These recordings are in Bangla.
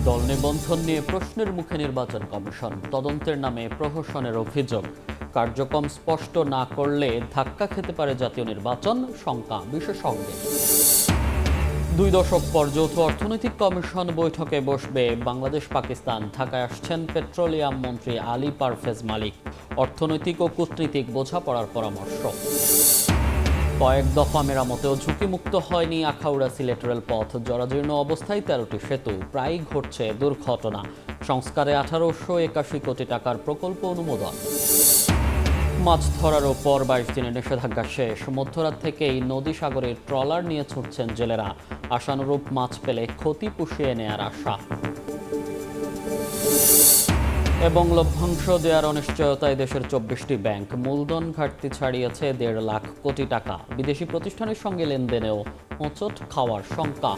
দল নিবন্ধন নিয়ে প্রশ্নের মুখে নির্বাচন কমিশন, তদন্তের নামে প্রহসনের অভিযোগ। কার্যক্রম স্পষ্ট না করলে ধাক্কা খেতে পারে জাতীয় নির্বাচন, শঙ্কা বিশেষজ্ঞের। 2 দশক পর যৌথ অর্থনৈতিক কমিশন বৈঠকে বসবে বাংলাদেশ পাকিস্তান। ঢাকায় আসছেন পেট্রোলিয়াম মন্ত্রী আলী পারভেজ মালিক। অর্থনৈতিক ও কূটনীতিক বোঝাপড়ার পরামর্শ। কয়েক দফা মেরামতেও ঝুঁকিমুক্ত হয়নি আখাউড়া সিলেট রেলপথ। জরাজীর্ণ অবস্থায় 13টি সেতু, প্রায়ই ঘটছে দুর্ঘটনা। সংস্কারে 1881 কোটি টাকার প্রকল্প অনুমোদন। মাছ ধরার ওপর 22 দিনের নিষেধাজ্ঞা শেষ। মধ্যরাত থেকেই নদী সাগরে ট্রলার নিয়ে ছুটছেন জেলেরা। আশানুরূপ মাছ পেলে ক্ষতি পুষিয়ে নেয়ার আশা। এবং লভ্যাংশ দেওয়ার অনিশ্চয়তায় দেশের 24টি ব্যাংক। মূলধন ঘাটতি ছাড়িয়েছে 1.5 লাখ কোটি টাকা। বিদেশি প্রতিষ্ঠানের সঙ্গে লেনদেনেও হোঁচট খাওয়ার শঙ্কা।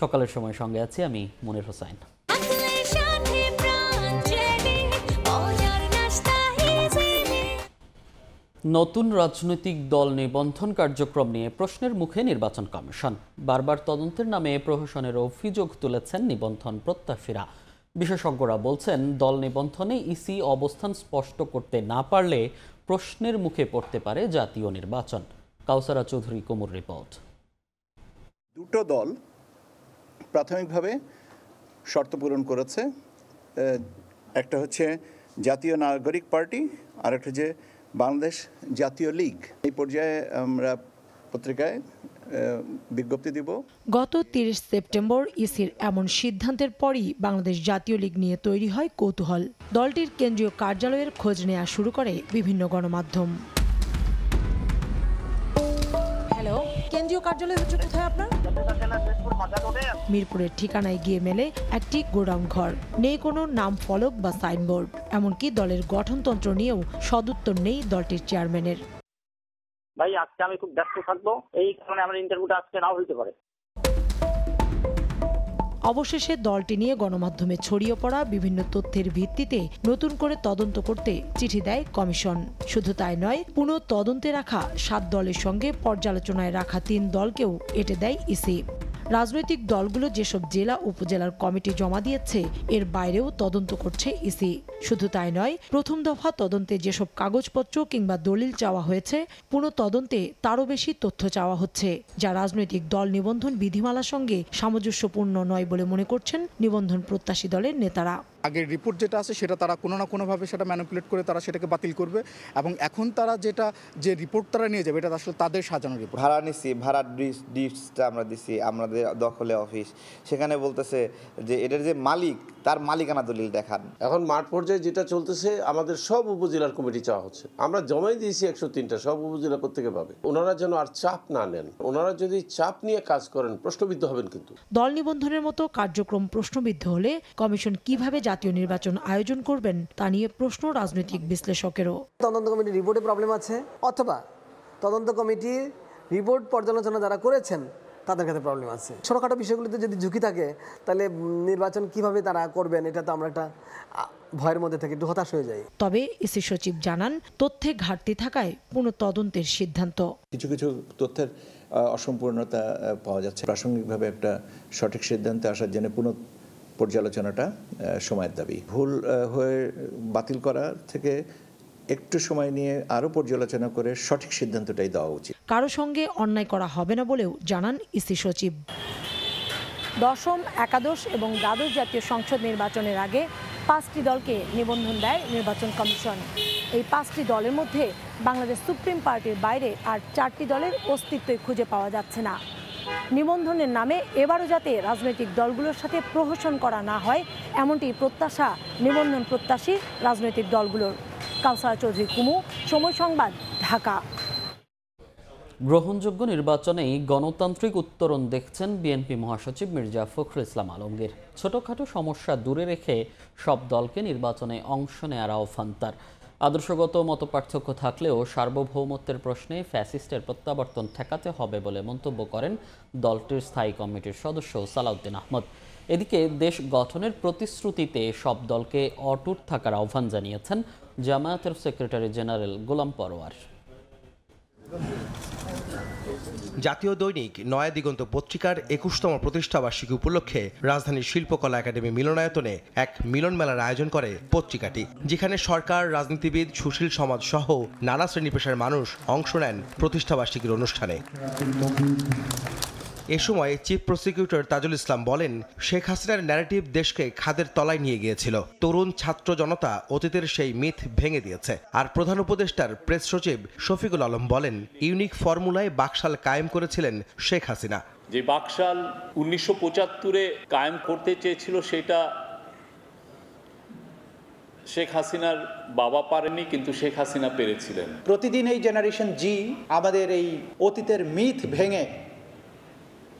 সকালের সময় সঙ্গে আছি আমি মনির হোসেন। নতুন রাজনৈতিক দল নিবন্ধন কার্যক্রম নিয়ে প্রশ্নের মুখে নির্বাচন কমিশন। বারবার তদন্তের নামে প্রহসনের অভিযোগ তুলেছেন নিবন্ধন প্রত্যাশীরা। বিশেষজ্ঞরা বলছেন, দল নিবন্ধনে ইসি অবস্থান স্পষ্ট করতে না পারলে প্রশ্নের মুখে পড়তে পারে জাতীয় নির্বাচন। কাউসারা চৌধুরী কুমুর রিপোর্ট। দুটো দল প্রাথমিকভাবে শর্ত পূরণ করেছে। একটা হচ্ছে জাতীয় নাগরিক পার্টি, আর একটা হচ্ছে বাংলাদেশ জাতীয় লীগ। এই পর্যায়ে আমরা পত্রিকায় বিজ্ঞপ্তি দিব। গত 30 সেপ্টেম্বর ইসির এমন সিদ্ধান্তের পরই বাংলাদেশ জাতীয় লীগ নিয়ে তৈরি হয় কৌতূহল। দলটির কেন্দ্রীয় কার্যালয়ের খোঁজ নেওয়া শুরু করে বিভিন্ন গণমাধ্যম। হ্যালো, কেন্দ্রীয় কার্যালয় হচ্ছে কোথায় আপনার? মিরপুরের ঠিকানায় গিয়ে মেলে একটি গোডাউন ঘর। নেই কোনো নাম ফলক বা সাইনবোর্ড। এমনকি দলের গঠনতন্ত্র নিয়েও সদুত্তর নেই দলটির চেয়ারম্যানের। ভাই, আজকে আমি খুব ব্যস্ত থাকবো, এই কারণে আমার ইন্টারভিউটা আজকে নাও হইতে পারে। অবশেষে দলটি নিয়ে গণমাধ্যমে ছড়িয়ে পড়া বিভিন্ন তথ্যের ভিত্তিতে নতুন করে তদন্ত করতে চিঠি দেয় কমিশন। শুধু তাই নয়, পুনঃ তদন্তে রাখা 7 দলের সঙ্গে পর্যালোচনায় রাখা 3 দলকেও এঁটে দেয় ইসি। রাজনৈতিক দলগুলো যেসব জেলা উপজেলার কমিটি জমা দিয়েছে, এর বাইরেও তদন্ত করছে ইসি। শুধু তাই নয়, প্রথম দফা তদন্তে যেসব কাগজপত্র কিংবা দলিল চাওয়া হয়েছে, পুনঃ তদন্তে তারও বেশি তথ্য চাওয়া হচ্ছে, যা রাজনৈতিক দল নিবন্ধন বিধিমালার সঙ্গে সামঞ্জস্যপূর্ণ নয় বলে মনে করছেন নিবন্ধন প্রত্যাশী দলের নেতারা। আগের রিপোর্ট যেটা আছে সেটা তারা কোনো না কোনোভাবে সেটা ম্যানিপুলেট করে তারা সেটাকে বাতিল করবে, এবং এখন তারা যে রিপোর্ট তারা নিয়ে যাবে, এটা আসলে তাদের সাজানো রিপোর্ট। ভাড়া নিছি, ভাড়ার ডিস্কটা আমরা দিছি, আমাদের দখলে অফিস, সেখানে বলতেছে যে এটার যে মালিক, তার মালিকানা দলিল দেখান। এখন মাঠ পর্যায়ে যেটা চলতেছে, আমাদের সব উপজেলার কমিটি চাওয়া হচ্ছে। আমরা জমাই দিয়েছি 103টা, সব উপজেলা প্রত্যেকে পাবে। ওনারা যেন আর চাপ না নেন। ওনারা যদি চাপ নিয়ে কাজ করেন, প্রশ্নবিদ্ধ হবেন। কিন্তু দল নিবন্ধনের মতো কার্যক্রম প্রশ্নবিদ্ধ হলে কমিশন কিভাবে জাতীয় নির্বাচন আয়োজন করবেন তা নিয়ে প্রশ্ন রাজনৈতিক বিশ্লেষকেরও। তদন্ত কমিটির রিপোর্টে প্রবলেম আছে, অথবা তদন্ত কমিটির রিপোর্ট পর্যালোচনা যারা করেছেন তাদের কাছে প্রবলেম আছে। ছোটখাটো বিষয়গুলিতে যদি ঝুঁকি থাকে, তাহলে নির্বাচন কিভাবে তারা করবেন, এটা তো আমরা একটা ভয়ের মধ্যে থেকে একটু হতাশ হয়ে যাই। তবে ইসি সচিব জানান, তথ্যে ঘাটতি থাকায় পুনঃ তদন্তের সিদ্ধান্ত। কিছু কিছু তথ্যের অসম্পূর্ণতা পাওয়া যাচ্ছে। প্রাসঙ্গিকভাবে একটা সঠিক সিদ্ধান্তে আসার জন্য পুনঃ পর্যালোচনাটা সময়ের দাবি। ভুল হয়ে বাতিল করা থেকে একটু সময় নিয়ে আরও পর্যালোচনা করে সঠিক সিদ্ধান্তটাই দেওয়া উচিত। কারো সঙ্গে অন্যায় করা হবে না বলেও জানান ইসি সচিব। দশম, একাদশ এবং দ্বাদশ জাতীয় সংসদ নির্বাচনের আগে 5টি দলকে নিবন্ধন দেয় নির্বাচন কমিশন। এই 5টি দলের মধ্যে বাংলাদেশ সুপ্রিম পার্টির বাইরে আর 4টি দলের অস্তিত্বই খুঁজে পাওয়া যাচ্ছে না। নিবন্ধনের নামে এবারও যাতে রাজনৈতিক দলগুলোর সাথে প্রহসন করা না হয়, এমনটি প্রত্যাশা নিবন্ধন প্রত্যাশী রাজনৈতিক দলগুলোর। কাউসারা চৌধুরী কুমু, সময় সংবাদ, ঢাকা। গ্রহণযোগ্য নির্বাচনেই গণতান্ত্রিক উত্তরণ দেখছেন বিএনপি মহাসচিব মির্জা ফখরুল ইসলাম আলমগীর। ছোটখাটো সমস্যা দূরে রেখে সব দলকে নির্বাচনে অংশ নেয়ার আহ্বান তার। আদর্শগত মতপার্থক্য থাকলেও সার্বভৌমত্বের প্রশ্নে ফ্যাসিস্টের প্রত্যাবর্তন ঠেকাতে হবে বলে মন্তব্য করেন দলটির স্থায়ী কমিটির সদস্য সালাউদ্দিন আহমদ। এদিকে দেশ গঠনের প্রতিশ্রুতিতে সব দলকে অটুট থাকার আহ্বান জানিয়েছেন জামায়াতের সেক্রেটারি জেনারেল গোলাম পরোয়ার। জাতীয় দৈনিক নয়া দিগন্ত পত্রিকার ২১তম প্রতিষ্ঠাবার্ষিকী উপলক্ষে রাজধানীর শিল্পকলা একাডেমি মিলনায়তনে এক মিলন মেলার আয়োজন করে পত্রিকাটি, যেখানে সরকার, রাজনীতিবিদ, সুশীল সমাজ সহ নানা শ্রেণী পেশার মানুষ অংশ নেন প্রতিষ্ঠাবার্ষিকীর অনুষ্ঠানে। এ সময় চিফ প্রসিকিউটর তাজুল ইসলাম বলেন, শেখ হাসিনার ন্যারেটিভ দেশকে খাদের তলায় নিয়ে গিয়েছিল। তরুণ ছাত্র জনতা অতীতের সেই মিথ ভেঙে দিয়েছে। আর প্রধান উপদেষ্টার প্রেস সচিব শফিকুল আলম বলেন, ইউনিক ফর্মুলায় বাকশাল কায়েম করেছিলেন শেখ হাসিনা। যে বাকশাল 1975-এ কায়েম করতে চেয়েছিল, সেটা শেখ হাসিনার বাবা পারেননি, কিন্তু শেখ হাসিনা পেরেছিলেন। প্রতিদিন এই জেনারেশন জি আমাদের এই অতীতের মিথ ভেঙে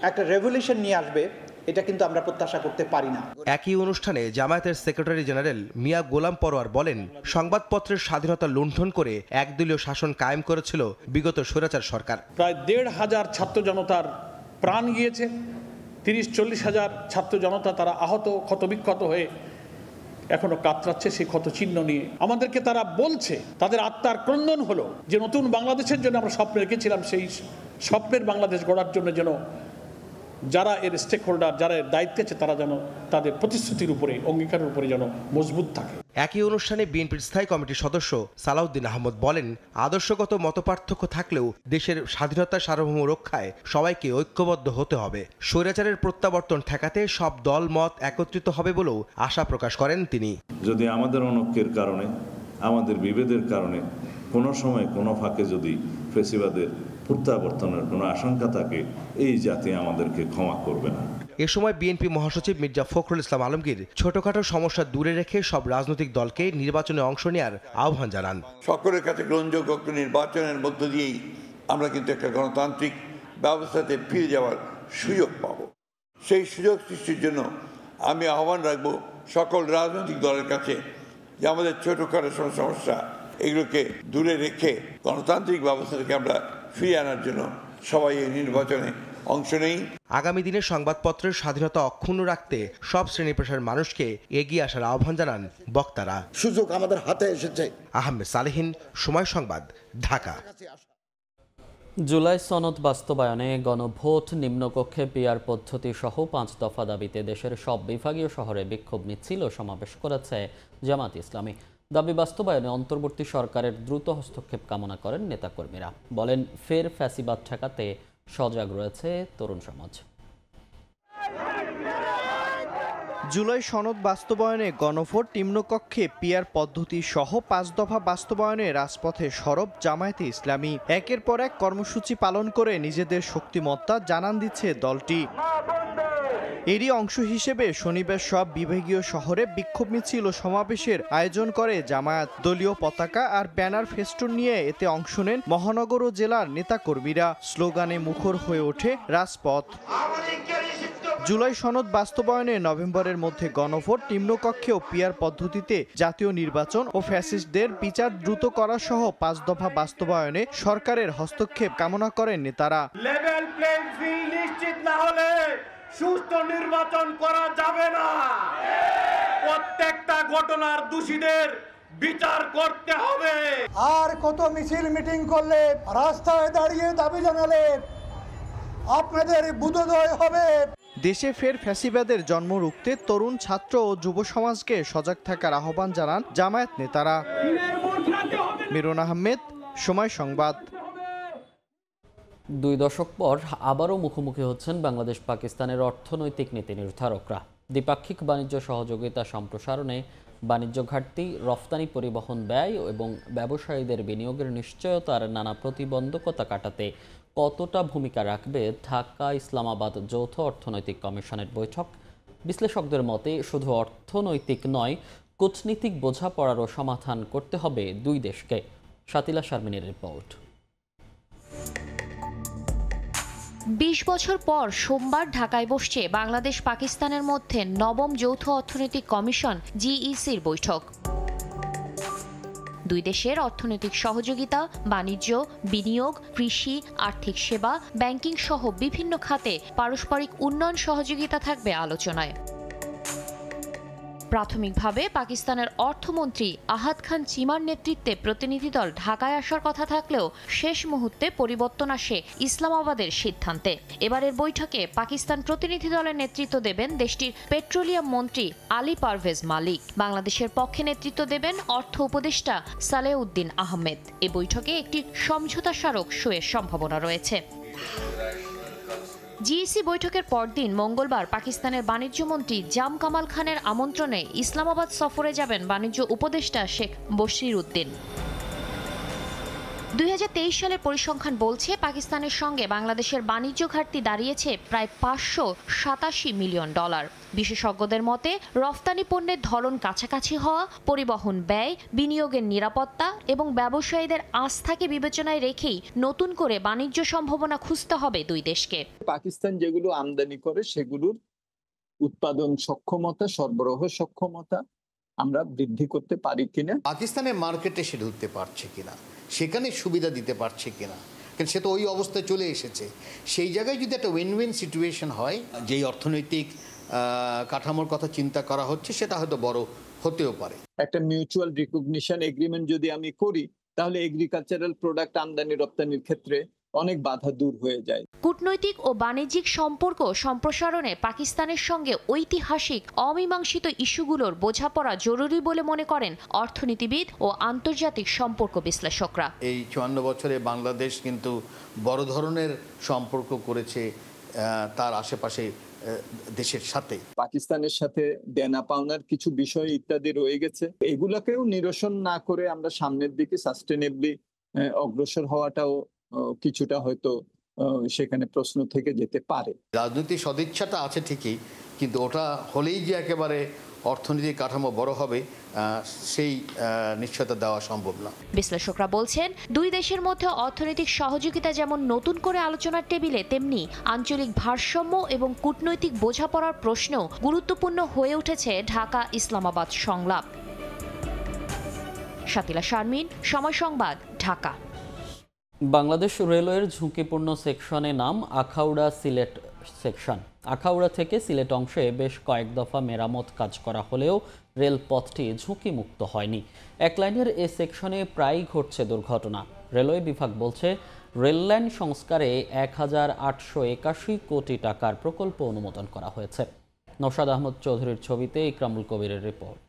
একটা রেভলিউশন নিয়ে আসবে, এটা কিন্তু আমরা প্রত্যাশা করতে পারি না। একই অনুষ্ঠানে জামায়াতের সেক্রেটারি জেনারেল মিয়া গোলাম পরোয়ার বলেন, সংবাদপত্রের স্বাধীনতা লুণ্ঠন করে একদলীয় শাসন কায়েম করেছিল বিগত স্বৈরাচার সরকার। প্রায় ১৫০০ ছাত্র জনতার প্রাণ গিয়েছে, ৩০-৪০ হাজার ছাত্র জনতা তারা আহত, ক্ষতবিক্ষত হয়ে এখনো কাতরাচ্ছে সেই ক্ষত চিহ্ন নিয়ে। আমাদেরকে তারা বলছে, তাদের আত্মার ক্রন্দন হলো যে নতুন বাংলাদেশের জন্য আমরা স্বপ্ন রেখেছিলাম, সেই স্বপ্নের বাংলাদেশ গড়ার জন্য যেন যারা এর স্টেক হোল্ডার, যারা এর দায়িত্বে আছে, তারা যেন তাদের প্রতিশ্রুতির উপরে, অঙ্গীকারের উপরে যেন মজবুত থাকে। একই অনুষ্ঠানে বিএনপির স্থায়ী কমিটির সদস্য সালাউদ্দিন আহমদ বলেন, আদর্শগত মতপার্থক্য থাকলেও দেশের স্বাধীনতা সার্বভৌম রক্ষায় সবাইকে ঐক্যবদ্ধ হতে হবে। স্বৈরাচারের প্রত্যাবর্তন ঠেকাতে সব দল মত একত্রিত হবে বলেও আশা প্রকাশ করেন তিনি। যদি আমাদের অনৈক্যের কারণে, আমাদের বিভেদের কারণে কোনো সময় কোনো ফাঁকে যদি ফেসিবাদের প্রত্যাবর্তনের কোনো আশঙ্কা থাকে, এই জাতি আমাদেরকে ক্ষমা করবে না। এ সময় বিএনপি মহাসচিব মির্জা ফখরুল ইসলাম আলমগীর ছোটখাটো সমস্যা দূরে রেখে সব রাজনৈতিক দলকে নির্বাচনে অংশ নেওয়ার আহ্বান জানান। সকলের কাছে গ্রহণযোগ্য নির্বাচনের মধ্য দিয়েই আমরা কিন্তু একটা গণতান্ত্রিক ব্যবস্থাতে ফিরে যাওয়ার সুযোগ পাব। সেই সুযোগ সৃষ্টির জন্য আমি আহ্বান রাখব সকল রাজনৈতিক দলের কাছে যে আমাদের ছোটখাটো সমস্যা এগুলোকে দূরে রেখে গণতান্ত্রিক ব্যবস্থা থেকে আমরা ফিরে আনার জন্য সবাই এই নির্বাচনে অংশ নেই। আগামী দিনে সংবাদপত্রের স্বাধীনতা অক্ষুণ্ণ রাখতে সব শ্রেণী পেশার মানুষকে এগিয়ে আসার আহ্বান জানান বক্তারা। সুযোগ আমাদের হাতে এসেছে। আহমেদ সালেহীন, সময় সংবাদ, ঢাকা। জুলাই সনদ বাস্তবায়নে গণভোট, নিম্নকক্ষে পিআর পদ্ধতি সহ 5 দফা দাবিতে দেশের সব বিভাগীয় শহরে বিক্ষোভ মিছিল ও সমাবেশ করেছে জামায়াত ইসলামী। দাবি বাস্তবায়নে অন্তর্বর্তী সরকারের দ্রুত হস্তক্ষেপ কামনা করেন নেতাকর্মীরা। বলেন, ফের ফ্যাসিবাদ ঠেকাতে সজাগ রয়েছে তরুণ সমাজ। জুলাই সনদ বাস্তবায়নে গণভোট, নিম্নকক্ষে পিআর পদ্ধতি সহ 5 দফা বাস্তবায়নে রাজপথে সরব জামায়াতে ইসলামী। একের পর এক কর্মসূচি পালন করে নিজেদের শক্তিমত্তা জানান দিচ্ছে দলটি। এরই অংশ হিসেবে শনিবার সব বিভাগীয় শহরে বিক্ষোভ মিছিল ও সমাবেশের আয়োজন করে জামায়াত। দলীয় পতাকা আর ব্যানার ফেস্টুন নিয়ে এতে অংশ নেন মহানগর ও জেলার নেতাকর্মীরা। স্লোগানে মুখর হয়ে ওঠে রাজপথ। জুলাই সনদ বাস্তবায়নে নভেম্বরের মধ্যে গণভোট, নিম্নকক্ষে ও পিআর পদ্ধতিতে জাতীয় নির্বাচন ও ফ্যাসিস্টদের বিচার দ্রুত করা সহ 5 দফা বাস্তবায়নে সরকারের হস্তক্ষেপ কামনা করেন নেতারা। লেভেল প্লেইং ফিল্ড নিশ্চিত না হলে সুষ্ঠু নির্বাচন করা যাবে না। প্রত্যেকটা ঘটনার দোষীদের বিচার করতে হবে। আর কত মিছিল মিটিং করলে, রাস্তায় দাঁড়িয়ে দাবি জানালে আপনাদের বুদ্ধোদয় হবে। দেশে ফের ফ্যাসিবাদের জন্ম রুখতে তরুণ, ছাত্র ও যুব সমাজকে সজাগ থাকার আহ্বান জানান জামায়াত নেতারা। মিরন আহমেদ, সময় সংবাদ। 2 দশক পর আবারও মুখোমুখি হচ্ছেন বাংলাদেশ পাকিস্তানের অর্থনৈতিক নীতি নির্ধারকরা। দ্বিপাক্ষিক বাণিজ্য সহযোগিতা সম্প্রসারণে বাণিজ্য ঘাটতি, রফতানি পরিবহন ব্যয় এবং ব্যবসায়ীদের বিনিয়োগের নিশ্চয়তার নানা প্রতিবন্ধকতা কাটাতে কতটা ভূমিকা রাখবে ঢাকা ইসলামাবাদ যৌথ অর্থনৈতিক কমিশনের বৈঠক? বিশ্লেষকদের মতে শুধু অর্থনৈতিক নয়, কূটনীতিক বোঝাপড়ারও সমাধান করতে হবে দুই দেশকে। Shatila শারমিনের report. 20 বছর পর সোমবার ঢাকায় বসছে বাংলাদেশ পাকিস্তানের মধ্যে 9ম যৌথ অর্থনৈতিক কমিশন জিইসির বৈঠক। দুই দেশের অর্থনৈতিক সহযোগিতা, বাণিজ্য, বিনিয়োগ, কৃষি, আর্থিক সেবা, ব্যাংকিং সহ বিভিন্ন খাতে পারস্পরিক উন্নয়ন সহযোগিতা থাকবে আলোচনায়। প্রাথমিকভাবে পাকিস্তানের অর্থমন্ত্রী আহাদ খান চিমার নেতৃত্বে প্রতিনিধি দল ঢাকায় আসার কথা থাকলেও শেষ মুহূর্তে পরিবর্তন আসে ইসলামাবাদের সিদ্ধান্তে। এবারের বৈঠকে পাকিস্তান প্রতিনিধি দলের নেতৃত্ব দেবেন দেশটির পেট্রোলিয়াম মন্ত্রী আলী পারভেজ মালিক। বাংলাদেশের পক্ষে নেতৃত্ব দেবেন অর্থ উপদেষ্টা সালেউদ্দিন আহমেদ। এ বৈঠকে একটি সমঝোতা স্মারক সইয়ের সম্ভাবনা রয়েছে। জিইসি বৈঠকের পরদিন মঙ্গলবার পাকিস্তানের বাণিজ্য মন্ত্রী জাম কামাল খানের আমন্ত্রণে ইসলামাবাদ সফরে যাবেন বাণিজ্য উপদেষ্টা শেখ বশির উদ্দিন। 2023 সালের পরিসংখ্যান বলছে পাকিস্তানের সঙ্গে বাংলাদেশের বাণিজ্য ঘাটতি দাঁড়িয়েছে প্রায় $587 মিলিয়ন। বিশেষজ্ঞদের মতে রফতানি পণ্যের ধরন কাছাকাছি হওয়া, পরিবহন ব্যয়, বিনিয়োগের নিরাপত্তা এবং ব্যবসায়ীদের আস্থাকে বিবেচনায় রেখেই নতুন করে বাণিজ্য সম্ভাবনা খুঁজতে হবে দুই দেশকে। পাকিস্তান যেগুলো আমদানি করে সেগুলোর উৎপাদন সক্ষমতা, সরবরাহ সক্ষমতা আমরা বৃদ্ধি করতে পারি কিনা, পাকিস্তানের মার্কেটে সে ঢুকতে পারছে কিনা, সেখানে সুবিধা দিতে পারছে কিনা, কারণ সে তো ওই অবস্থায় চলে এসেছে। সেই জায়গায় যদি একটা উইন উইন সিচুয়েশন হয়, যেই অর্থনৈতিক কাঠামোর কথা চিন্তা করা হচ্ছে সেটা হয়তো বড় হতেও পারে। একটা মিউচুয়াল রিকগনিশন এগ্রিমেন্ট যদি আমি করি তাহলে এগ্রিকালচারাল প্রোডাক্ট আমদানি রপ্তানির ক্ষেত্রে অনেক বাধা দূর হয়ে যায়। কূটনৈতিক ও বাণিজ্যিক সম্পর্ক সম্প্রসারণে পাকিস্তানের সঙ্গে ঐতিহাসিক অমীমাংসিত ইস্যুগুলোর বোঝাপড়া জরুরি বলে মনে করেন অর্থনীতিবিদ ও আন্তর্জাতিক সম্পর্ক বিশ্লেষকরা। এই 54 বছরে বাংলাদেশ কিন্তু বড় ধরনের সম্পর্ক করেছে তার আশেপাশে দেশের সাথে। পাকিস্তানের সাথে দেনা পাওনার কিছু বিষয় ইত্যাদি রয়ে গেছে, এগুলাকেও নিরসন না করে আমরা সামনের দিকে সাস্টেনেবলি অগ্রসর হওয়াটাও কিছুটা হয়তো সেখানে প্রশ্ন থেকে যেতে পারে। রাজনৈতিক সদিচ্ছাটা আছে ঠিকই, কিন্তু ওটা হলেই যে একেবারে অর্থনৈতিক কাঠামো বড় হবে সেই নিশ্চয়তা দেওয়া সম্ভব না। বিশ্লেষকরা বলছেন দুই দেশের মধ্যে অর্থনৈতিক সহযোগিতা যেমন নতুন করে আলোচনার টেবিলে, তেমনি আঞ্চলিক ভারসাম্য এবং কূটনৈতিক বোঝাপড়ার প্রশ্ন গুরুত্বপূর্ণ হয়ে উঠেছে ঢাকা ইসলামাবাদ সংলাপ। শাতিলা শারমিন, সময় সংবাদ, ঢাকা। বাংলাদেশ রেলওয়ের ঝুঁকিপূর্ণ সেকশনে নাম আখাউড়া সিলেট সেকশন। আখাউড়া থেকে সিলেট অংশে বেশ কয়েক দফা মেরামত কাজ করা হলেও রেলপথটি ঝুঁকিমুক্ত হয়নি। এক লাইনের এ সেকশনে প্রায়ই ঘটছে দুর্ঘটনা। রেলওয়ে বিভাগ বলছে রেললাইন সংস্কারে 1881 কোটি টাকার প্রকল্প অনুমোদন করা হয়েছে। নওশাদ আহমদ চৌধুরীর ছবিতে ইকরামুল কবিরের রিপোর্ট।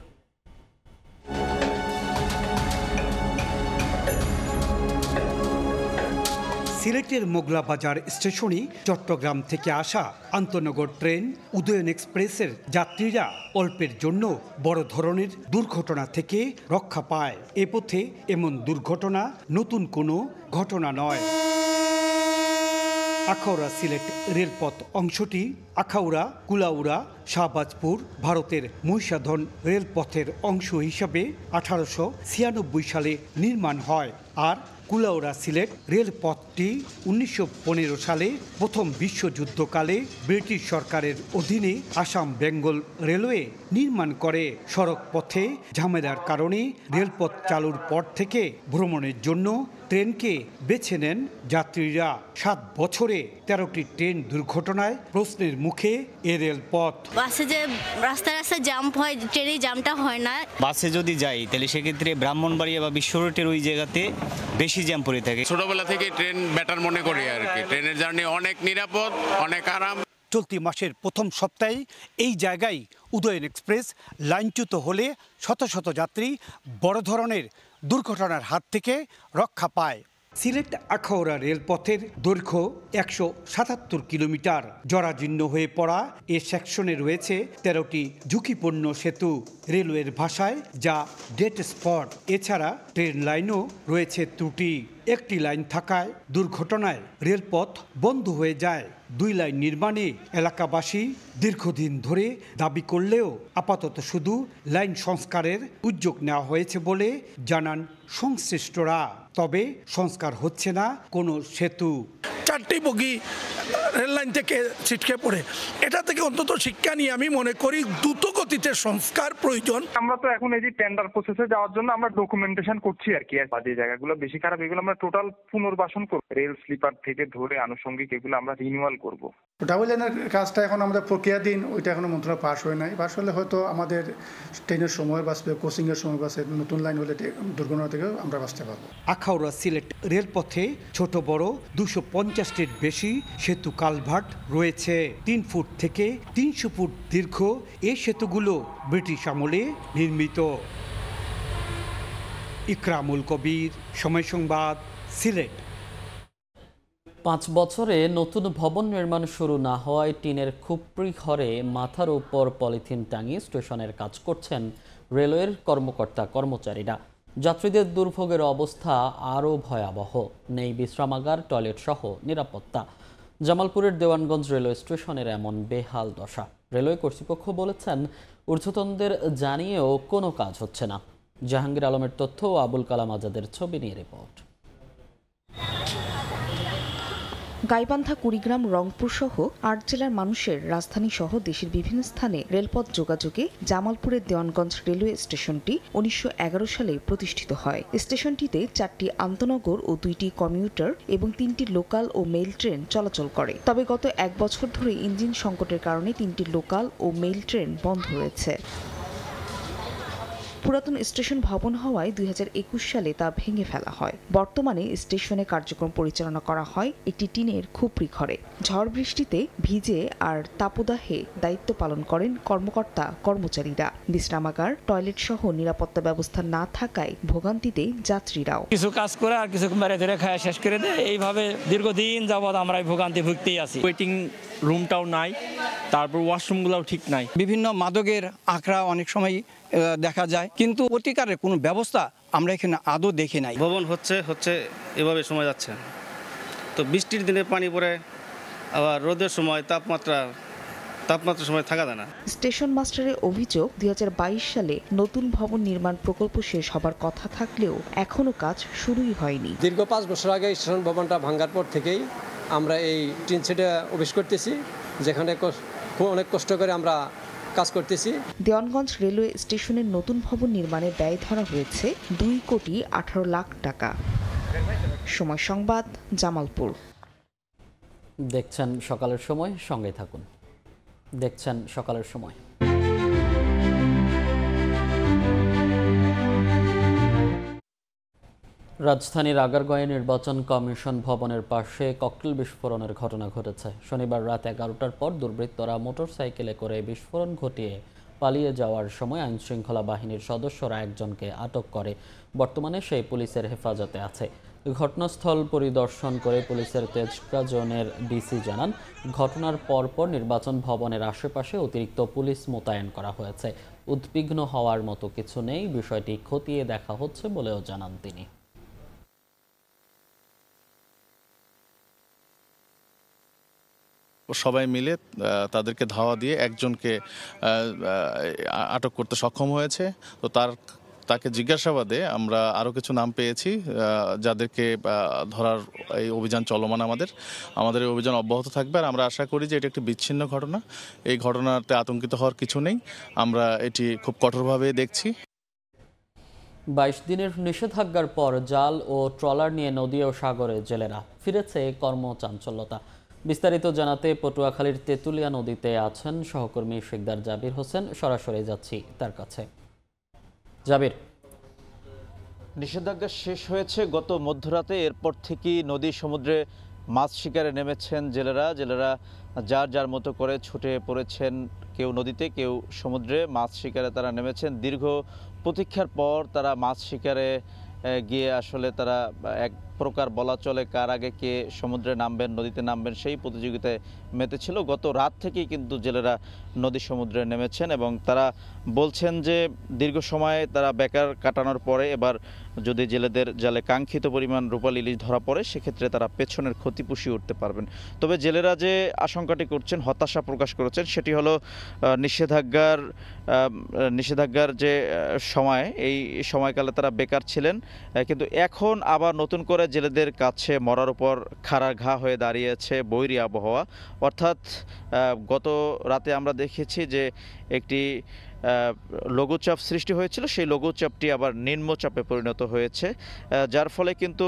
সিলেটের মোগলা বাজার স্টেশনে চট্টগ্রাম থেকে আসা আন্তনগর ট্রেন উদয়ন এক্সপ্রেসের যাত্রীরা অল্পের জন্য বড় ধরনের দুর্ঘটনা থেকে রক্ষা পায়। এ পথে এমন দুর্ঘটনা নতুন কোনো ঘটনা নয়। আখাউড়া সিলেট রেলপথ অংশটি আখাউড়া, কুলাউড়া, শাহবাজপুর ভারতের মহিষাদন রেলপথের অংশ হিসাবে 1896 সালে নির্মাণ হয়। আর কুলাউড়া সিলেট রেলপথটি 1915 সালে প্রথম বিশ্বযুদ্ধকালে ব্রিটিশ সরকারের অধীনে আসাম বেঙ্গল রেলওয়ে নির্মাণ করে। সড়ক পথে ঝামেলার কারণে রেলপথ চালুর পর থেকে ভ্রমণের জন্য ট্রেনকে বেছে নেন যাত্রীরা। 7 বছরে 13টি ট্রেন দুর্ঘটনায় প্রশ্নের মুখে এ রেলপথ। বাসে যে রাস্তায় রাস্তায় জাম্প হয়, ট্রেনে জামটা হয় না। বাসে যদি যাই তাহলে সেক্ষেত্রে ব্রাহ্মণবাড়িয়া বা বিশ্ব রোডের ওই জায়গাতে বেশি জ্যাম পড়ে থাকে। ছোটবেলা থেকে ট্রেন বেটার মনে করি আর কি। ট্রেনের জার্নি অনেক নিরাপদ, অনেক আরাম। চলতি মাসের প্রথম সপ্তাহে এই জায়গায় উদয়ন এক্সপ্রেস লাইনচ্যুত হলে শত শত যাত্রী বড় ধরনের দুর্ঘটনার হাত থেকে রক্ষা পায়। সিলেট আখাউড়া রেলপথের দৈর্ঘ্য 177 কিলোমিটার। জরাজীর্ণ হয়ে পড়া এ সেকশনে রয়েছে 13টি ঝুঁকিপূর্ণ সেতু। রেলওয়ের ভাষায় যা ডেড স্পট। এছাড়া ট্রেন লাইনও রয়েছে ত্রুটি। একটি লাইন থাকায় দুর্ঘটনায় রেলপথ বন্ধ হয়ে যায়। 2 লাইন নির্মাণে এলাকাবাসী দীর্ঘদিন ধরে দাবি করলেও আপাতত শুধু লাইন সংস্কারের উদ্যোগ নেওয়া হয়েছে বলে জানান সংশ্লিষ্টরা। তবে সংস্কার হচ্ছে না কোনো সেতু। 4টি বগি রেল লাইন থেকে ছিটকে পড়ে। এটা থেকে অন্তত শিক্ষা নিয়ে আমি মনে করি দ্রুত গতিতে সংস্কার প্রয়োজন। আমরা তো এখন এই যে টেন্ডার প্রসেসে যাওয়ার জন্য আমরা ডকুমেন্টেশন করছি আর কি, যে জায়গাগুলো বেশি খারাপ এগুলো আমরা টোটাল পুনর্বাসন করব, রেল স্লিপার থেকে ধরে আনুষঙ্গিক এগুলো আমরা রিনিউয়াল করব। ডাবল লাইনের কাজটা এখন আমাদের প্রক্রিয়াধীন, ওইটা এখনো মন্ত্রণালয় পাস হয় নাই। পাস হলে হয়তো আমাদের ট্রেনের সময় বাঁচবে, কোচিং এর সময় বাঁচবে, নতুন লাইন হলে দুর্ঘটনা থেকে আমরা বাঁচতে পারবো। আখাউড়া সিলেট রেলপথে ছোট বড় 250টির বেশি সেতু কালভার্ট রয়েছে। 3 ফুট থেকে 300 ফুট দীর্ঘ এই সেতুগুলো ব্রিটিশ আমলে নির্মিত। ইকরামুল কবির, সময় সংবাদ, সিলেট। 5 বছরে নতুন ভবন নির্মাণ শুরু না হওয়ায় টিনের খুপড়ি ঘরে মাথার উপর পলিথিন টাঙিয়ে স্টেশনের কাজ করছেন রেলওয়ের কর্মচারীরা। যাত্রীদের দুর্ভোগের অবস্থা আরও ভয়াবহ। নেই বিশ্রামাগার, টয়লেট সহ নিরাপত্তা। জামালপুরের দেওয়ানগঞ্জ রেলওয়ে স্টেশনের এমন বেহাল দশা। রেলওয়ে কর্তৃপক্ষ বলেছেন ঊর্ধ্বতনদের জানিয়েও কোনো কাজ হচ্ছে না। জাহাঙ্গীর আলমের তথ্য ও আবুল কালাম আজাদের ছবি নিয়ে রিপোর্ট। গাইবান্ধা, কুড়িগ্রাম, রংপুর সহ 8 জেলার মানুষের রাজধানী সহ দেশের বিভিন্ন স্থানে রেলপথ যোগাযোগে জামালপুরের দেওয়ানগঞ্জ রেলওয়ে স্টেশনটি 1911 সালে প্রতিষ্ঠিত হয়। স্টেশনটিতে 4টি আন্তনগর ও 2টি কমিউটার এবং 3টি লোকাল ও মেইল ট্রেন চলাচল করে। তবে গত 1 বছর ধরে ইঞ্জিন সংকটের কারণে 3টি লোকাল ও মেইল ট্রেন বন্ধ রয়েছে। পুরাতন স্টেশন ভবন হওয়ায় 2021 সালে তা ভেঙে ফেলা হয়। বর্তমানে স্টেশনে কার্যক্রম পরিচালনা করা হয় একটি টিনের খুপড়ি ঘরে। ঝড় বৃষ্টিতে ভিজে আর তাপদাহে দায়িত্ব পালন করেন কর্মচারীরা। বিশ্রামাগার, টয়লেট সহ নিরাপত্তা ব্যবস্থা না থাকায় ভোগান্তিতে যাত্রীরাও। কিছু কাজ করে আর কিছু মেরে ধরে খায় শেষ করে দেয়। এইভাবে দীর্ঘদিন যাবৎ আমরা ভোগান্তি ভুগতেই আছি। ওয়েটিং রুমটাও নাই, তারপর ওয়াশরুমগুলোও ঠিক নাই। বিভিন্ন মাদকের আঁকড়া অনেক সময় দেখা যায়, কিন্তু প্রতিকারের কোনো ব্যবস্থা আমরা এখানে আদৌ দেখি নাই। ভবন হচ্ছে এভাবে সময় যাচ্ছে। তো বৃষ্টির দিনে পানি পড়ে, আবার রোদের সময় তাপমাত্রার সময় থাকা যায় না। স্টেশন মাস্টারের অভিযোগ, 2022 সালে নতুন ভবন নির্মাণ প্রকল্প শেষ হবার কথা থাকলেও এখনো কাজ শুরুই হয়নি। দীর্ঘ 5 বছর আগে স্টেশন ভবনটা ভাঙার পর থেকেই আমরা এই টিন সেটে অফিস করতেছি, যেখানে অনেক কষ্ট করে আমরা কাজ করতেছি। দেওয়ানগঞ্জ রেলওয়ে স্টেশনের নতুন ভবন নির্মাণে ব্যয় ধরা হয়েছে 2,18 লাখ টাকা। সময় সংবাদ, জামালপুর। দেখছেন সকালের সময়, সঙ্গে থাকুন। দেখছেন সকালের সময়। রাজধানীর আগারগাঁওয়ে নির্বাচন কমিশন ভবনের পাশে ককটেল বিস্ফোরণের ঘটনা ঘটেছে। শনিবার রাত 11টার পর দুর্বৃত্তরা মোটরসাইকেলে করে বিস্ফোরণ ঘটিয়ে পালিয়ে যাওয়ার সময় আইনশৃঙ্খলা বাহিনীর সদস্যরা একজনকে আটক করে। বর্তমানে সেই পুলিশের হেফাজতে আছে। ঘটনাস্থল পরিদর্শন করে পুলিশের তেজগাঁ জোনের ডিসি জানান, ঘটনার পরপর নির্বাচন ভবনের আশেপাশে অতিরিক্ত পুলিশ মোতায়েন করা হয়েছে। উদ্বিগ্ন হওয়ার মতো কিছু নেই, বিষয়টি খতিয়ে দেখা হচ্ছে বলেও জানান তিনি। সবাই মিলে তাদেরকে ধাওয়া দিয়ে একজনকে আটক করতে সক্ষম হয়েছে। তো তাকে জিজ্ঞাসাবাদে আমরা আরও কিছু নাম পেয়েছি, যাদেরকে ধরার এই অভিযান চলমান। আমাদের এই অভিযান অব্যাহত থাকবে। আর আমরা আশা করি যে এটি একটি বিচ্ছিন্ন ঘটনা। এই ঘটনাতে আতঙ্কিত হওয়ার কিছু নেই। আমরা এটি খুব কঠোরভাবে দেখছি। 22 দিনের নিষেধাজ্ঞার পর জাল ও ট্রলার নিয়ে নদী ও সাগরে জেলেরা ফিরেছে কর্মচাঞ্চল্যতা। বিস্তারিত জানাতে পটুয়াখালীর তেঁতুলিয়া নদীতে আছেন সহকর্মী শেখদার জাবির হোসেন। সরাসরি যাচ্ছি তার কাছে। জাবির, নিষেধাজ্ঞা শেষ হয়েছে গত মধ্যরাতে। এরপর থেকেই নদী সমুদ্রে মাছ শিকারে নেমেছেন জেলেরা। যার যার মতো করে ছুটে পড়েছেন, কেউ নদীতে, কেউ সমুদ্রে। মাছ শিকারে তারা নেমেছেন। দীর্ঘ প্রতীক্ষার পর তারা মাছ শিকারে গিয়ে আসলে তারা এক প্রকার বলা চলে কার আগে কে সমুদ্রে নামবেন, নদীতে নামবেন, সেই প্রতিযোগিতায় মেতেছিল। গত রাত থেকেই কিন্তু জেলেরা নদী সমুদ্রে নেমেছেন এবং তারা বলছেন যে দীর্ঘ সময় তারা বেকার কাটানোর পরে এবার যদি জেলেদের জালে কাঙ্ক্ষিত পরিমাণ রূপালী ইলিশ ধরা পড়ে, সেক্ষেত্রে তারা পেছনের ক্ষতি পুষিয়ে উঠতে পারবেন। তবে জেলেরা যে আশঙ্কাটি করছেন, হতাশা প্রকাশ করেছেন, সেটি হলো নিষেধাজ্ঞার যে সময়, এই সময়কালে তারা বেকার ছিলেন, কিন্তু এখন আবার নতুন করে একেবারে জেলেদের কাছে মরার উপর খাড়া ঘা হয়ে দাঁড়িয়েছে বৈরী আবহাওয়া। অর্থাৎ গত রাতে আমরা দেখেছি যে একটি লঘুচাপ সৃষ্টি হয়েছিল, সেই লঘুচাপটি আবার নিম্নচাপে পরিণত হয়েছে, যার ফলে কিন্তু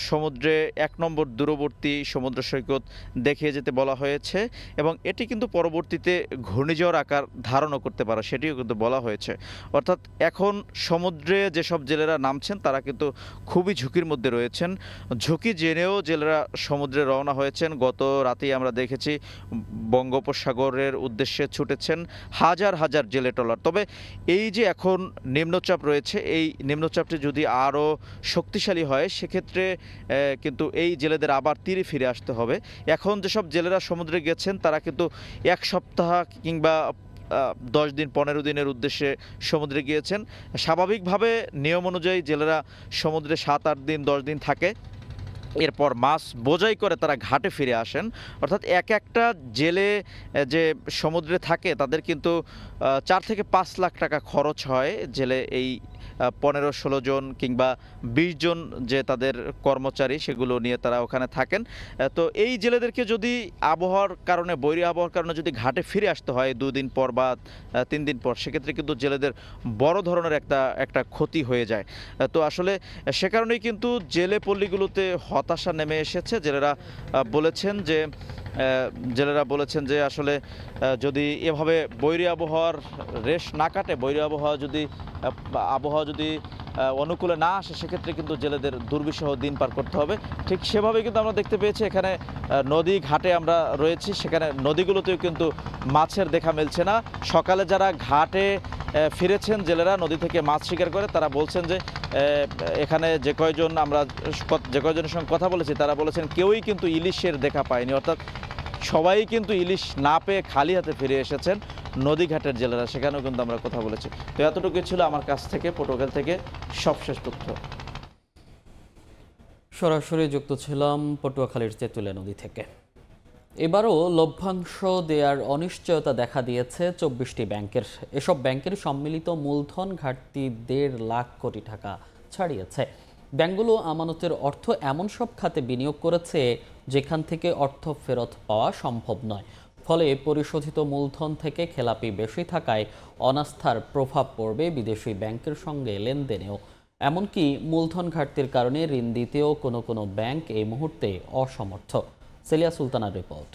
সমুদ্রে 1 নম্বর দূরবর্তী সমুদ্র সৈকত দেখিয়ে যেতে বলা হয়েছে এবং এটি কিন্তু পরবর্তীতে ঘূর্ণিঝড় আকার ধারণও করতে পারে সেটিও কিন্তু বলা হয়েছে। অর্থাৎ এখন সমুদ্রে যেসব জেলেরা নামছেন তারা কিন্তু খুবই ঝুঁকির মধ্যে রয়েছেন। ঝুঁকি জেনেও জেলেরা সমুদ্রে রওনা হয়েছেন। গত রাতেই আমরা দেখেছি বঙ্গোপসাগরের উদ্দেশ্যে ছুটেছেন হাজার হাজার জেলে ট্রলার। তবে এই যে এখন নিম্নচাপ রয়েছে, এই নিম্নচাপটি যদি আরও শক্তিশালী হয় সেক্ষেত্রে কিন্তু এই জেলেদের আবার তীরে ফিরে আসতে হবে। এখন যেসব জেলেরা সমুদ্রে গেছেন তারা কিন্তু 1 সপ্তাহ কিংবা 10 দিন 15 দিনের উদ্দেশ্যে সমুদ্রে গিয়েছেন। স্বাভাবিকভাবে নিয়ম অনুযায়ী জেলেরা সমুদ্রে 7-8 দিন 10 দিন থাকে, এরপর মাছ বোঝাই করে তারা ঘাটে ফিরে আসেন। অর্থাৎ একটা জেলে যে সমুদ্রে থাকে তাদের কিন্তু 4 থেকে 5 লাখ টাকা খরচ হয় জেলে এই 15-16 জন কিংবা 20 জন যে তাদের কর্মচারী সেগুলো নিয়ে তারা ওখানে থাকেন। তো এই জেলেদেরকে যদি আবহাওয়ার কারণে বৈরী আবহাওয়ার কারণে যদি ঘাটে ফিরে আসতে হয় 2 দিন পর বা 3 দিন পর, সেক্ষেত্রে কিন্তু জেলেদের বড় ধরনের একটা ক্ষতি হয়ে যায়। তো আসলে সে কারণেই কিন্তু জেলে পল্লীগুলোতে হতাশা নেমে এসেছে। জেলেরা বলেছেন যে আসলে যদি এভাবে বৈরী আবহাওয়ার রেশ না কাটে, বৈরী আবহাওয়া যদি অনুকূলে না আসে সেক্ষেত্রে কিন্তু জেলেদের দুর্বিষহ দিন পার করতে হবে। ঠিক সেভাবে কিন্তু আমরা দেখতে পেয়েছি এখানে নদী ঘাটে আমরা রয়েছি, সেখানে নদীগুলোতেও কিন্তু মাছের দেখা মিলছে না। সকালে যারা ঘাটে ফিরেছেন জেলেরা নদী থেকে মাছ শিকার করে তারা বলছেন যে এখানে যে কয়জনের সঙ্গে কথা বলেছি তারা বলেছেন কেউই কিন্তু ইলিশের দেখা পায়নি। অর্থাৎ সবাই কিন্তু ইলিশ না পেয়ে খালি হাতে ফিরে এসেছেন নদীঘাটের জেলেরা, সেখানেও কিন্তু আমরা কথা বলেছি। তো এতটুকুই ছিল আমার কাছ থেকে পটুয়াখালী থেকে সবশেষ তথ্য। সরাসরি যুক্ত ছিলাম পটুয়াখালীর তেঁতুলিয়া নদী থেকে। এবারও লভ্যাংশ দেওয়ার অনিশ্চয়তা দেখা দিয়েছে 24টি ব্যাংকের। এসব ব্যাংকের সম্মিলিত মূলধন ঘাটতি 1.5 লাখ কোটি টাকা ছাড়িয়েছে। ব্যাংকগুলো আমানতের অর্থ এমন সব খাতে বিনিয়োগ করেছে যেখান থেকে অর্থ ফেরত পাওয়া সম্ভব নয়। ফলে পরিশোধিত মূলধন থেকে খেলাপি বেশি থাকায় অনাস্থার প্রভাব পড়বে বিদেশি ব্যাংকের সঙ্গে লেনদেনেও। এমনকি মূলধন ঘাটতির কারণে ঋণ দিতেও কোনো ব্যাংক এই মুহূর্তে অসমর্থ। সেলিয়া সুলতানার রিপোর্ট।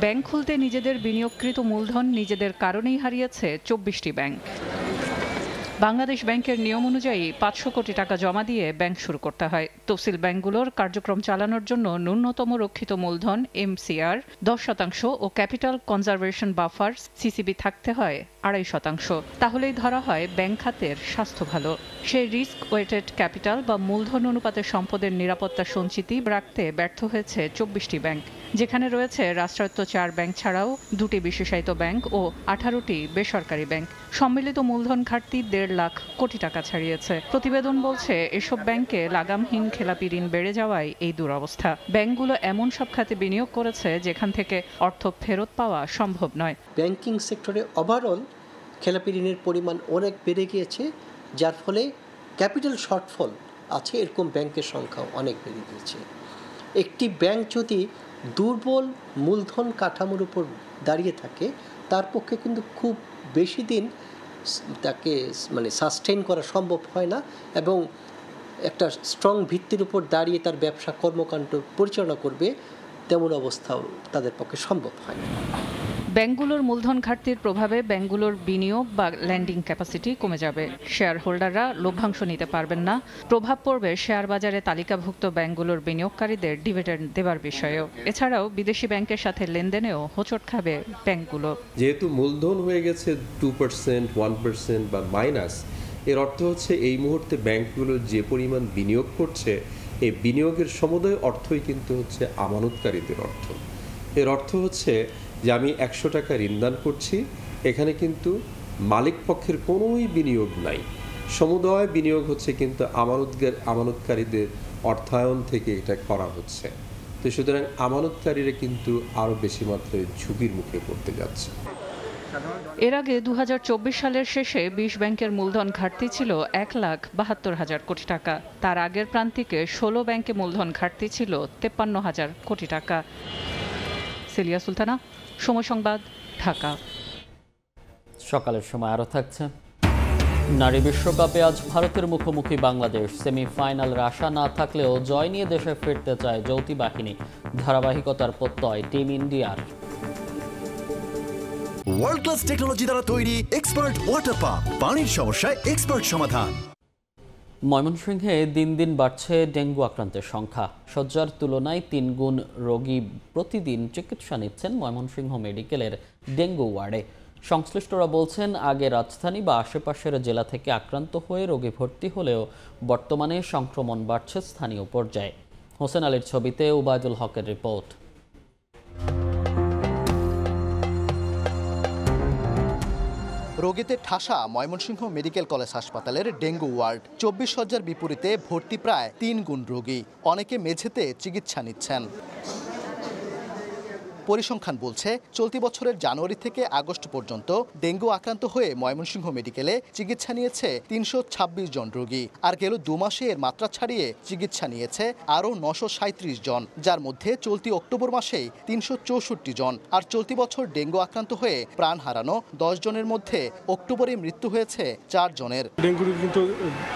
ব্যাংক খুলতে নিজেদের বিনিয়োগকৃত মূলধন নিজেদের কারণেই হারিয়েছে 24টি ব্যাংক। বাংলাদেশ ব্যাংকের নিয়ম অনুযায়ী 500 কোটি টাকা জমা দিয়ে ব্যাংক শুরু করতে হয়। তফসিল ব্যাংকগুলোর কার্যক্রম চালানোর জন্য ন্যূনতম রক্ষিত মূলধন MCR 10% ও ক্যাপিটাল কনজারভেশন বাফার CCB থাকতে হয় 2.5%। তাহলেই ধরা হয় ব্যাংক খাতের স্বাস্থ্য ভালো। সেই রিস্ক ওয়েটেড ক্যাপিটাল বা মূলধন অনুপাতে সম্পদের নিরাপত্তা সঞ্চিতি রাখতে ব্যর্থ হয়েছে 24টি ব্যাংক, যেখানে রয়েছে রাষ্ট্রায়ত্ত 4 ব্যাংক ছাড়াও 2টি বিশেষায়িত ব্যাংক ও 18টি বেসরকারি ব্যাংক। সম্মিলিত মূলধন ঘাটতি 1.5 লাখ কোটি টাকা ছাড়িয়েছে। প্রতিবেদন বলছে এসব ব্যাংকে লাগামহীন খেলাপি ঋণ বেড়ে যাওয়ায় এই দুরবস্থা। ব্যাংকগুলো এমন সব খাতে বিনিয়োগ করেছে যেখান থেকে অর্থ ফেরত পাওয়া সম্ভব নয়। ব্যাংকিং সেক্টরে ওভারঅল খেলাপি ঋণের পরিমাণ অনেক বেড়ে গিয়েছে, যার ফলে ক্যাপিটাল শর্টফল আছে এরকম ব্যাংকের সংখ্যা অনেক বেড়ে গিয়েছে। একটি ব্যাংক যদি দুর্বল মূলধন কাঠামোর উপর দাঁড়িয়ে থাকে তার পক্ষে কিন্তু খুব বেশি দিন তাকে সাস্টেইন করা সম্ভব হয় না এবং একটা স্ট্রং ভিত্তির উপর দাঁড়িয়ে তার ব্যবসা কর্মকাণ্ড পরিচালনা করবে তেমন অবস্থাও তাদের পক্ষে সম্ভব হয় না। ব্যাংকগুলোর মূলধন ঘাটতির প্রভাবে ব্যাংকগুলোর বিনিয়োগ বা ল্যান্ডিং ক্যাপাসিটি কমে যাবে। শেয়ার হোল্ডাররা লভ্যাংশ নিতে পারবেন না। প্রভাব পড়বে শেয়ার বাজারে তালিকাভুক্ত ব্যাংকগুলোর বিনিয়োগকারীদের ডিভিডেন্ড দেবার বিষয়েও। এছাড়াও বিদেশি ব্যাংকের সাথে লেনদেনেও হোঁচট খাবে ব্যাংকগুলো। যেহেতু মূলধন হয়ে গেছে 2%, 1% বা মাইনাস, এর অর্থ হচ্ছে এই মুহূর্তে ব্যাংকগুলো যে পরিমাণ বিনিয়োগ করছে এই বিনিয়োগের সমুদয় অর্থই কিন্তু হচ্ছে আমানতকারীদের অর্থ। এর অর্থ হচ্ছে যে আমি 100 টাকা ঋণদান করছি, এখানে কিন্তু মালিক পক্ষের কোনোই বিনিয়োগ নাই, সমুদয় বিনিয়োগ হচ্ছে কিন্তু আমানতকারীদের অর্থায়ন থেকে এটা করা হচ্ছে। তো সুতরাং আমানতকারীরা কিন্তু আরও বেশি মাত্রায় ঝুঁকির মুখে পড়তে যাচ্ছে। এর আগে 2024 সালের শেষে 20 ব্যাংকের মূলধন ঘাটতি ছিল 1,72,000 কোটি টাকা। তার আগের প্রান্তিকে 16 ব্যাংকে মূলধন ঘাটতি ছিল 53,000 কোটি টাকা। সেলিয়া সুলতানা, সময় সংবাদ, ঢাকা। সকালের সময় আরও থাকছে। নারী বিশ্বকাপে আজ ভারতের মুখোমুখি বাংলাদেশ। সেমিফাইনালের আশা না থাকলেও জয় নিয়ে দেশে ফিরতে চায় যৌথ বাহিনী। ধারাবাহিকতার প্রত্যয় টিম ইন্ডিয়ার। ওয়ার্ল্ড ক্লাস টেকনোলজি দ্বারা তৈরি এক্সপার্ট ওয়াটার পাম্প, পানির সমস্যায় এক্সপার্ট সমাধান। ময়মনসিংহে দিন দিন বাড়ছে ডেঙ্গু আক্রান্তের সংখ্যা। শয্যার তুলনায় 3 গুণ রোগী প্রতিদিন চিকিৎসা নিচ্ছেন ময়মনসিংহ মেডিকেলের ডেঙ্গু ওয়ার্ডে। সংশ্লিষ্টরা বলছেন, আগে রাজধানী বা আশেপাশের জেলা থেকে আক্রান্ত হয়ে রোগী ভর্তি হলেও বর্তমানে সংক্রমণ বাড়ছে স্থানীয় পর্যায়ে। হোসেন আলীর ছবিতে উবায়দুল হকের রিপোর্ট। রোগীতে ঠাসা ময়মনসিংহ মেডিকেল কলেজ হাসপাতালের ডেঙ্গু ওয়ার্ড। 24 শয্যার বিপরীতে ভর্তি প্রায় 3 গুণ রোগী। অনেকে মেঝেতে চিকিৎসা নিচ্ছেন। পরিসংখ্যান বলছে, চলতি বছরের জানুয়ারি থেকে আগস্ট পর্যন্ত ডেঙ্গু আক্রান্ত হয়ে ময়মনসিংহ মেডিকেলে চিকিৎসা নিয়েছে 326 জন রোগী। আর গেল 2 মাসে এর মাত্রা ছাড়িয়ে চিকিৎসা নিয়েছে আরও 937 জন, যার মধ্যে চলতি অক্টোবর মাসেই 364 জন। আর চলতি বছর ডেঙ্গু আক্রান্ত হয়ে প্রাণ হারানো 10 জনের মধ্যে অক্টোবরে মৃত্যু হয়েছে 4 জনের। ডেঙ্গু কিন্তু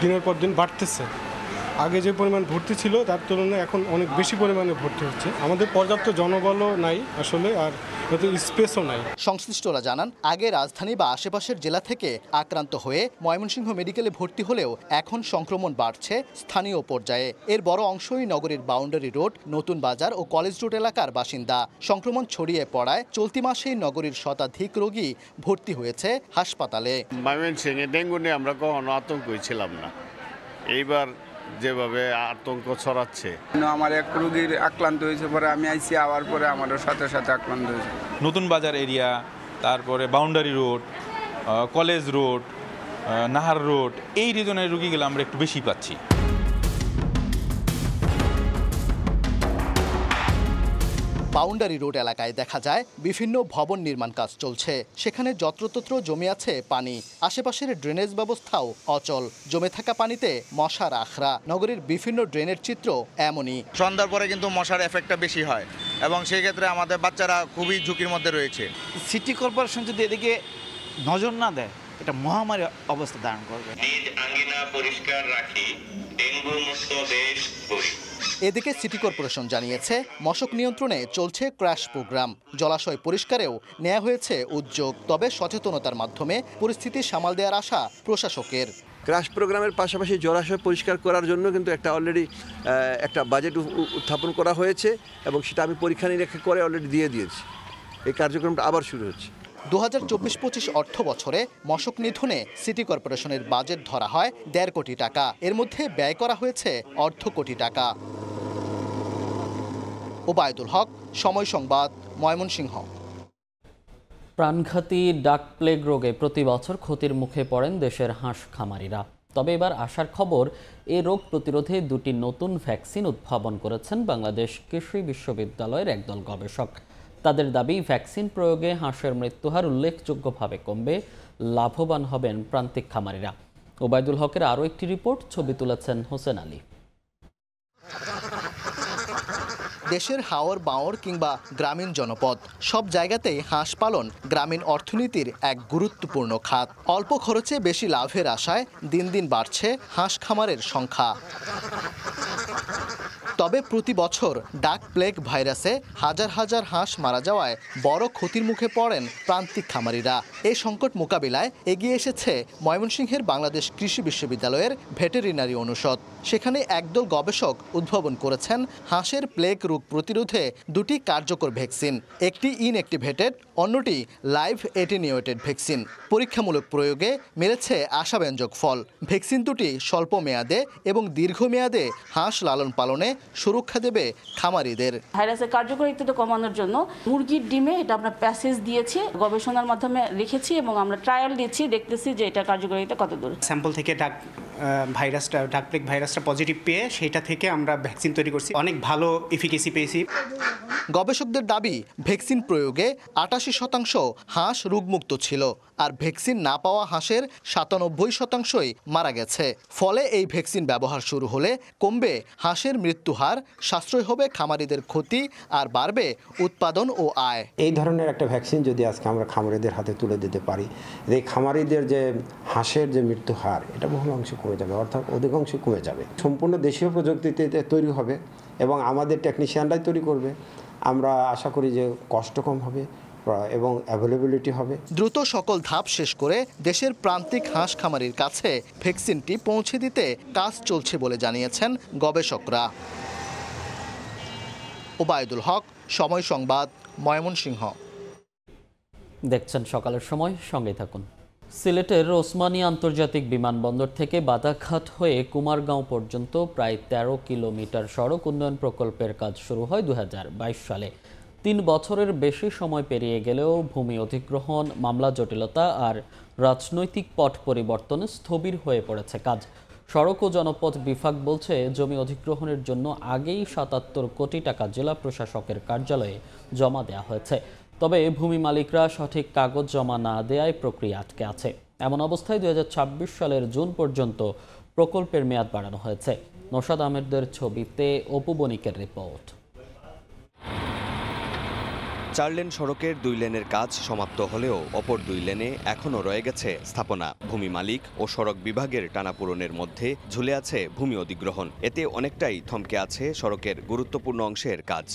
দিনের পর দিন বাড়তেছে। আগে যে পরিমাণ ভর্তি ছিল তার তুলনায় এখন অনেক বেশি পরিমাণে ভর্তি হচ্ছে। আমাদের পর্যাপ্ত জনবলও নাই আসলে, আর স্পেসও নাই। সংশ্লিষ্টরা জানান, আগে রাজধানী বা আশেপাশের জেলা থেকে আক্রান্ত হয়ে ময়মনসিংহ মেডিকেলে ভর্তি হলেও এখন সংক্রমণ বাড়ছে স্থানীয় পর্যায়ে। এর বড় অংশই নগরীর বাউন্ডারি রোড, নতুন বাজার ও কলেজ রোড এলাকার বাসিন্দা। সংক্রমণ ছড়িয়ে পড়ায় চলতি মাসেই নগরীর শতাধিক রোগী ভর্তি হয়েছে হাসপাতালে। ময়মনসিংহে ডেঙ্গু নিয়ে আমরা কখনো আতঙ্কই ছিলাম না, এইবার যেভাবে আতঙ্ক ছড়াচ্ছে। আমার এক রোগীর আক্রান্ত হয়েছে, পরে আমি আইসি, আবার পরে আমারও সাথে সাথে আক্রান্ত হয়েছে। নতুন বাজার এরিয়া, তারপরে boundary road, college road, Nahar road, এই রিজনের রোগীগুলো আমরা একটু বেশি পাচ্ছি। বাউন্ডারি রোড এলাকায় দেখা যায় বিভিন্ন ভবন নির্মাণ কাজ চলছে। সেখানে যত্রতত্র জমে আছে পানি। আশেপাশের ড্রেনেজ ব্যবস্থাও অচল। জমে থাকা পানিতে মশার আখড়া। নগরীর বিভিন্ন ড্রেনের চিত্র এমনই। সন্ধ্যার পরে কিন্তু মশার এফেক্টটা বেশি হয় এবং সেই ক্ষেত্রে আমাদের বাচ্চারা খুবই ঝুঁকির মধ্যে রয়েছে। সিটি কর্পোরেশন যদি এদিকে নজর না দেয়, এটা মহামারী অবস্থা ধারণ করবে। নিজ আঙ্গিনা পরিষ্কার রাখি, ডেঙ্গু মুক্ত দেশ করি। এদিকে সিটি কর্পোরেশন জানিয়েছে, মশক নিয়ন্ত্রণে চলছে ক্র্যাশ প্রোগ্রাম। জলাশয় পরিষ্কারেও নেওয়া হয়েছে উদ্যোগ। তবে সচেতনতার মাধ্যমে পরিস্থিতি সামাল দেওয়ার আশা প্রশাসকের। ক্র্যাশ প্রোগ্রামের পাশাপাশি জলাশয় পরিষ্কার করার জন্য কিন্তু অলরেডি একটা বাজেট উত্থাপন করা হয়েছে এবং সেটা আমি পরীক্ষা নিরীক্ষা করে অলরেডি দিয়ে দিয়েছি। এই কার্যক্রমটা আবার শুরু হচ্ছে। 2024-25 অর্থ বছরে মশক নিধনে সিটি কর্পোরেশনের বাজেট ধরা হয় 1.5 কোটি টাকা। এর মধ্যে ব্যয় করা হয়েছে 1/2 কোটি টাকা। ওবায়দুল হক, সময় সংবাদ, ময়মনসিংহ। প্রাণঘাতী ডাক প্লেগ রোগে প্রতি বছর ক্ষতির মুখে পড়েন দেশের হাঁস খামারিরা। তবে এবার আসার খবর, এই রোগ প্রতিরোধে 2টি নতুন ভ্যাকসিন উদ্ভাবন করেছেন বাংলাদেশ কৃষি বিশ্ববিদ্যালয়ের একদল গবেষক। তাদের দাবি, ভ্যাকসিন প্রয়োগে হাঁসের মৃত্যুহার উল্লেখযোগ্যভাবে কমবে, লাভবান হবেন প্রান্তিক খামারিরা। ওবায়দুল হকের আরও একটি রিপোর্ট, ছবি তুলেছেন হোসেন আলী। দেশের হাওর বাওর কিংবা গ্রামীণ জনপদ, সব জায়গাতেই হাঁস পালন গ্রামীণ অর্থনীতির এক গুরুত্বপূর্ণ খাত। অল্প খরচে বেশি লাভের আশায় দিন দিন বাড়ছে হাঁস খামারের সংখ্যা। তবে প্রতি বছর ডাক প্লেগ ভাইরাসে হাজার হাজার হাঁস মারা যাওয়ায় বড় ক্ষতির মুখে পড়েন প্রান্তিক খামারিরা। এই সংকট মোকাবিলায় এগিয়ে এসেছে ময়মনসিংহের বাংলাদেশ কৃষি বিশ্ববিদ্যালয়ের ভেটেরিনারি অনুষদ। সেখানে একদল গবেষক উদ্ভাবন করেছেন হাঁসের প্লেগ রোগ প্রতিরোধে 2টি কার্যকর ভ্যাকসিন। একটি ইনঅ্যাক্টিভেটেড, অন্যটি লাইভ এটেনিউয়েটেড ভ্যাকসিন। পরীক্ষামূলক প্রয়োগে মিলেছে আশাব্যঞ্জক ফল। ভ্যাকসিন দুটি স্বল্প মেয়াদে এবং দীর্ঘমেয়াদে হাঁস লালন পালনে সুরক্ষা দেবে খামারিদের। ভাইরাসের কার্যকারিতা কমানোর জন্য মুরগির ডিমে এটা আমরা প্যাসেজ দিয়েছি, গবেষণার মাধ্যমে রেখেছি এবং আমরা ট্রায়াল দিচ্ছি, দেখতেছি যে এটা কার্যকারিতা কত দূর। স্যাম্পল থেকে ডাক ভাইরাসটা ডাক প্লেগ ভাইরাসটা পজিটিভ পেয়ে সেটা থেকে আমরা ভ্যাকসিন তৈরি করছি, অনেক ভালো এফিকেসি পেয়েছি। গবেষকদের দাবি ভ্যাকসিন প্রয়োগে 88% হাঁস রোগমুক্ত ছিল, আর ভ্যাকসিন না পাওয়া হাঁসের 97%ই মারা গেছে। ফলে এই ভ্যাকসিন ব্যবহার শুরু হলে কমবে হাঁসের মৃত্যু হার, সাশ্রয় হবে খামারিদের ক্ষতি, আর বাড়বে উৎপাদন ও আয়। এই ধরনের একটা ভ্যাকসিন যদি আজকে আমরা খামারিদের হাতে তুলে দিতে পারি, এই খামারিদের যে হাঁসের যে মৃত্যু হার এটা বহু অংশে কমে যাবে, অর্থাৎ অধিকাংশ কমে যাবে। সম্পূর্ণ দেশীয় প্রযুক্তিতে তৈরি হবে এবং আমাদের টেকনিশিয়ানরাই তৈরি করবে। আমরা আশা করি যে কষ্ট কম হবে এবং অ্যাভেলেবিলিটি হবে। দ্রুত সকল ধাপ শেষ করে দেশের প্রান্তিক হাঁস খামারির কাছে ভ্যাকসিনটি পৌঁছে দিতে কাজ চলছে বলে জানিয়েছেন গবেষকরা। ওবায়দুল হক, সময় সংবাদ, ময়মনসিংহ। দেখছেন সকালের সময়, সঙ্গে থাকুন। সিলেটের ওসমানী আন্তর্জাতিক বিমানবন্দর থেকে বাদাঘাট হয়ে কুমারগাঁও পর্যন্ত প্রায় 13 কিলোমিটার সড়ক উন্নয়ন প্রকল্পের কাজ শুরু হয় 2022 সালে। 3 বছরের বেশি সময় পেরিয়ে গেলেও ভূমি অধিগ্রহণ, মামলা জটিলতা আর রাজনৈতিক পট পরিবর্তনে স্থবির হয়ে পড়েছে কাজ। সড়ক ও জনপথ বিভাগ বলছে, জমি অধিগ্রহণের জন্য আগেই 77 কোটি টাকা জেলা প্রশাসকের কার্যালয়ে জমা দেওয়া হয়েছে। তবে ভূমি মালিকরা সঠিক কাগজ জমা না দেওয়ায় প্রক্রিয়া আটকে আছে। এমন অবস্থায় 2026 সালের জুন পর্যন্ত প্রকল্পের মেয়াদ বাড়ানো হয়েছে। নওশাদ আহমেদের ছবিতে অপু বণিকের রিপোর্ট। 4 লেন সড়কের 2 লেনের কাজ সমাপ্ত হলেও অপর 2 লেনে এখনও রয়ে গেছে স্থাপনা। ভূমি মালিক ও সড়ক বিভাগের টানাপোড়েনের মধ্যে ঝুলে আছে ভূমি অধিগ্রহণ। এতে অনেকটাই থমকে আছে সড়কের গুরুত্বপূর্ণ অংশের কাজ।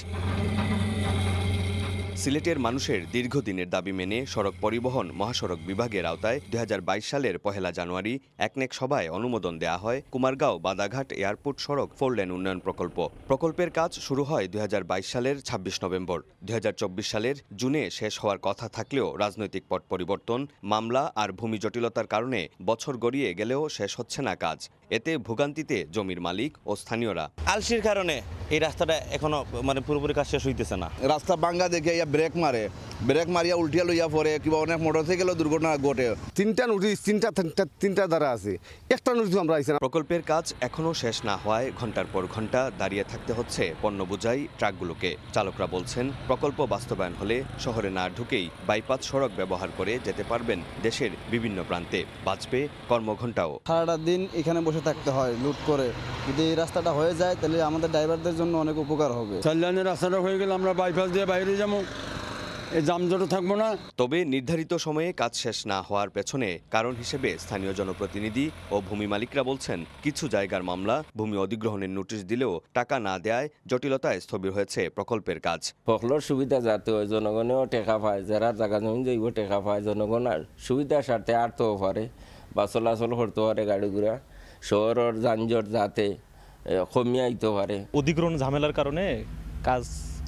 সিলেটের মানুষের দীর্ঘদিনের দাবি মেনে সড়ক পরিবহন মহাসড়ক বিভাগের আওতায় 2022 সালের 1 জানুয়ারি একনেক সভায় অনুমোদন দেওয়া হয় কুমারগাঁও বাদাঘাট এয়ারপোর্ট সড়ক 4 লেন উন্নয়ন প্রকল্প। প্রকল্পের কাজ শুরু হয় 2022 সালের 26 নভেম্বর। 2024 সালের জুনে শেষ হওয়ার কথা থাকলেও রাজনৈতিক পট পরিবর্তন, মামলা আর ভূমি জটিলতার কারণে বছর গড়িয়ে গেলেও শেষ হচ্ছে না কাজ। এতে ভোগান্তিতে জমির মালিক ও স্থানীয়রা। আলসির কারণে এই রাস্তাটা এখনো পুরোপুরি কাজ শেষ হইতেছে না। রাস্তা ভাঙ্গা দেখে ব্রেক মারিয়া উল্টিয়া লইয়া পরে কিংবা অনেক মোটরসাইকেলও দুর্ঘটনা ঘটে। 3টা নোটিশ, 3টা দ্বারা আছে, একটা নোটিশ আমরা আইছি না। প্রকল্পের কাজ এখনো শেষ না হওয়ায় ঘন্টার পর ঘন্টা দাঁড়িয়ে থাকতে হচ্ছে পণ্য বোঝাই ট্রাকগুলোকে। চালকরা বলছেন, প্রকল্প বাস্তবায়ন হলে শহরে না ঢুকেই বাইপাস সড়ক ব্যবহার করে যেতে পারবেন দেশের বিভিন্ন প্রান্তে। বাঁচবে কর্মঘণ্টাও। সারাটা দিন এখানে বসে থাকতে হয় লুট করে। যদি এই রাস্তাটা হয়ে যায় তাহলে আমাদের ড্রাইভারদের জন্য অনেক উপকার হবে। 4 লেনের রাস্তাটা হয়ে গেলে আমরা বাইপাস দিয়ে বাইরে যাবো, এই যানজটও থাকবো না। তবে নির্ধারিত সময়ে কাজ শেষ না হওয়ার পেছনে কারণ হিসেবে স্থানীয় জনপ্রতিনিধি ও ভূমি মালিকরা বলছেন, কিছু জায়গার মামলা, ভূমি অধিগ্রহণের নোটিশ দিলেও টাকা না দেয়ায় জটিলতায় স্থবির হয়েছে প্রকল্পের কাজ। ফখলর সুবিধা যাতে হয়, জনগণেও টেকা পায়, যারা জায়গা জমি যাইব টেকা পায়, জনগণ আর সুবিধার স্বার্থে আটতেও পারে বা চলাচল করতে পারে গাড়িগুড়া, শহরের যানজট যাতে কমিয়ে আইতে পারে। অধিগ্রহণ ঝামেলার কারণে কাজ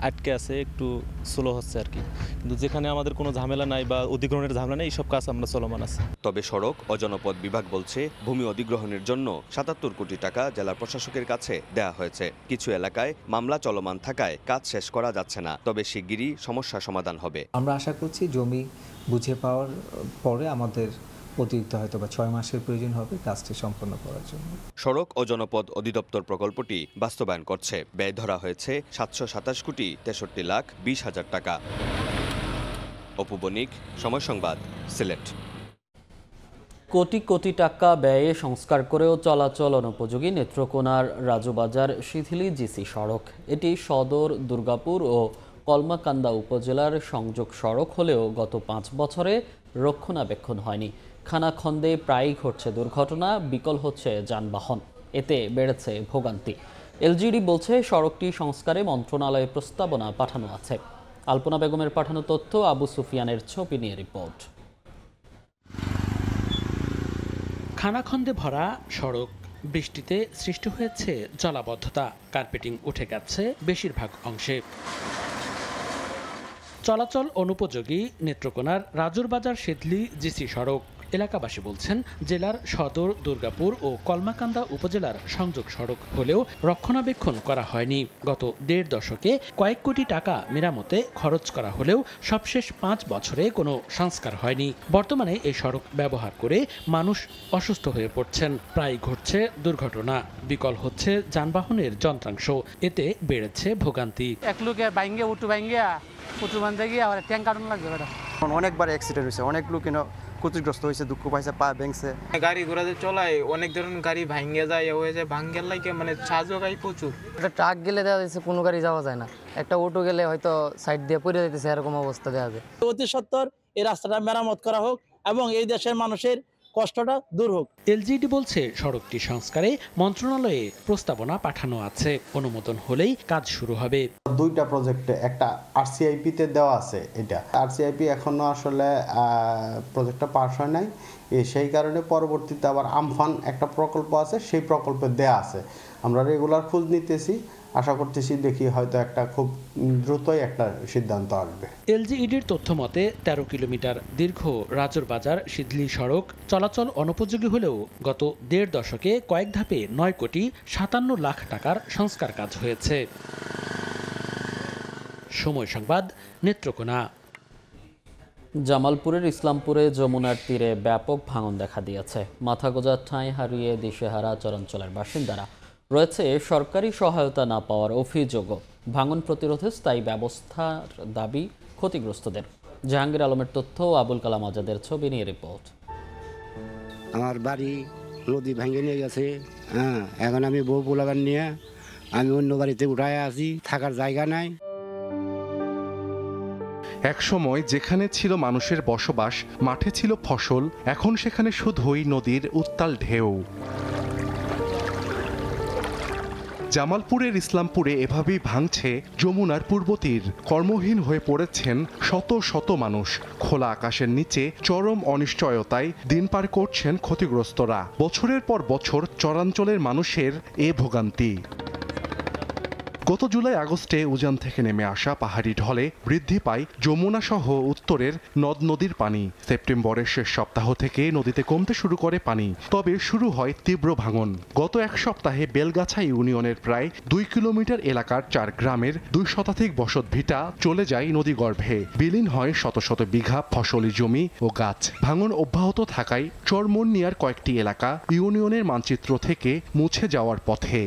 আটকে আছে, একটু স্লো হচ্ছে আর কি। কিন্তু যেখানে আমাদের কোনো ঝামেলা নাই বা অধিগ্রহণের ঝামেলা নেই, এইসব কাজ আমরা চলমান আছে। তবে সড়ক ও জনপথ বিভাগ বলছে, ভূমি অধিগ্রহণের জন্য 77 কোটি টাকা জেলা প্রশাসকের কাছে দেওয়া হয়েছে। কিছু এলাকায় মামলা চলমান থাকায় কাজ শেষ করা যাচ্ছে না, তবে শিগগিরই সমস্যা সমাধান হবে। আমরা আশা করছি জমি বুঝে পাওয়ার পরে আমাদের অতিরিক্ত হয়তো বা 6 মাসের প্রয়োজন হবে কাজটি সম্পন্ন করার জন্য। সড়ক ও জনপথ অধিদপ্তর প্রকল্পটি বাস্তবায়ন করছে। ব্যয় ধরা হয়েছে 727 কোটি 63 লাখ 20 হাজার টাকা। অপু বণিক, সময় সংবাদ, সিলেট। কোটি কোটি টাকা ব্যয়ে সংস্কার করেও চলাচল অনুপযোগী নেত্রকোনার রাজুবাজার শিথিলি জিসি সড়ক। এটি সদর, দুর্গাপুর ও কলমাকান্দা উপজেলার সংযোগ সড়ক হলেও গত 5 বছরে রক্ষণাবেক্ষণ হয়নি। খানাখন্দে প্রায়ই ঘটছে দুর্ঘটনা, বিকল হচ্ছে যানবাহন, এতে বেড়েছে ভোগান্তি। এলজিডি বলছে, সড়কটি সংস্কারে মন্ত্রণালয়ে প্রস্তাবনা পাঠানো আছে। আলপনা বেগমের পাঠানো তথ্য, আবু সুফিয়ানের ছবি নিয়ে রিপোর্ট। খানাখন্দে ভরা সড়ক, বৃষ্টিতে সৃষ্টি হয়েছে জলাবদ্ধতা, কার্পেটিং উঠে গেছে বেশিরভাগ অংশে। চলাচল অনুপযোগী নেত্রকোনার রাজুরবাজার শিথিলি জিসি সড়ক। এলাকাবাসী বলছেন, জেলার সদর, দুর্গাপুর ও কলমাকান্দা উপজেলার সংযোগ সড়ক হলেও রক্ষণাবেক্ষণ করা হয়নি। গত ১.৫ দশকে কয়েক কোটি টাকা মেরামতে খরচ করা হলেও সবশেষ 5 বছরে কোনো সংস্কার হয়নি। বর্তমানে এই সড়ক ব্যবহার করে মানুষ অসুস্থ হয়ে পড়ছেন, প্রায় ঘটছে দুর্ঘটনা, বিকল হচ্ছে যানবাহনের যন্ত্রাংশ, এতে বেড়েছে ভোগান্তি। এক লোকে বাইঙ্গে উঠু বান্ধে গিয়ে আবার ট্যাঙ্ক কাটন লাগবে। অনেকবার অ্যাক্সিডেন্ট হয়েছে, অনেক লোক ক্ষতিগ্রস্ত হয়েছে, দুঃখ পাইছে, পা ভেঙছে। গাড়ি ঘোড়াতে চলায় অনেক ধরনের গাড়ি ভাঙ্গে যায়, হয়ে যায় ভাঙ্গের লাগে মানে সাজও গাই প্রচুর। একটা ট্রাক গেলে দেখা যাচ্ছে কোনো গাড়ি যাওয়া যায় না, একটা অটো গেলে হয়তো সাইড দিয়ে পড়ে যাইতেছে, এরকম অবস্থা দেখা যায়। অতি সত্বর এই রাস্তাটা মেরামত করা হোক এবং এই দেশের মানুষের কষ্টটা দূর হোক। এলজিইডি বলছে, সড়কটি সংস্কারে মন্ত্রণালয়ে প্রস্তাবনা পাঠানো আছে, অনুমোদন হলেই কাজ শুরু হবে। 2টা প্রজেক্টে একটা আরসিআইপিতে দেওয়া আছে, এটা আরসিআইপি এখনো আসলে প্রজেক্টটা পাস হয় নাই, সেই কারণে পরবর্তীতে আবার আমফান একটা প্রকল্প আছে, সেই প্রকল্পে দেয়া আছে। আমরা রেগুলার খোঁজ নিতেছি, আশা করতেছি দেখি হয়তো একটা খুব দ্রুতই একটা সিদ্ধান্ত আসবে। এলজিইডির তথ্য মতে 13 কিলোমিটার দীর্ঘ রাজরবাজার সিদলি সড়ক চলাচল অনুপযোগী হলেও গত 1.5 দশকে কয়েক ধাপে 9 কোটি 57 লাখ টাকার সংস্কার কাজ হয়েছে। সময় সংবাদ, নেত্রকোনা। জামালপুরের ইসলামপুরে যমুনার তীরে ব্যাপক ভাঙন দেখা দিয়েছে। মাথা গোঁজার ঠাঁই হারিয়ে দিশেহারা চরাঞ্চলের বাসিন্দারা। রয়েছে সরকারি সহায়তা না পাওয়ার অভিযোগও। ভাঙন প্রতিরোধে স্থায়ী ব্যবস্থার দাবি ক্ষতিগ্রস্তদের। জাহাঙ্গীর আলমের তথ্য, আবুল কালাম আজাদের ছবি নিয়ে রিপোর্ট। আমার বাড়ি নদী ভেঙে নিয়ে গেছে, এখন আমি বউ পোলাগান নিয়ে আমি অন্য বাড়িতে উঠায় আছি, থাকার জায়গা নাই। একসময় যেখানে ছিল মানুষের বসবাস, মাঠে ছিল ফসল, এখন সেখানে শুধুই নদীর উত্তাল ঢেউ। জামালপুরের ইসলামপুরে এভাবেই ভাঙছে যমুনার পূর্ব তীর। কর্মহীন হয়ে পড়েছেন শত শত মানুষ। খোলা আকাশের নিচে চরম অনিশ্চয়তায় দিন পার করছেন ক্ষতিগ্রস্তরা। বছরের পর বছর চরাঞ্চলের মানুষের এ ভোগান্তি। গত জুলাই আগস্টে উজান থেকে নেমে আসা পাহাড়ি ঢলে বৃদ্ধি পায় যমুনা সহ উত্তরের নদ নদীর পানি। সেপ্টেম্বরের শেষ সপ্তাহ থেকে নদীতে কমতে শুরু করে পানি, তবে শুরু হয় তীব্র ভাঙন। গত এক সপ্তাহে বেলগাছা ইউনিয়নের প্রায় 2 কিলোমিটার এলাকার 4 গ্রামের 2 শতাধিক বসত ভিটা চলে যায় নদীগর্ভে। বিলীন হয় শত শত বিঘা ফসলি জমি ও গাছ। ভাঙন অব্যাহত থাকায় চরমুন্নিয়ার কয়েকটি এলাকা ইউনিয়নের মানচিত্র থেকে মুছে যাওয়ার পথে।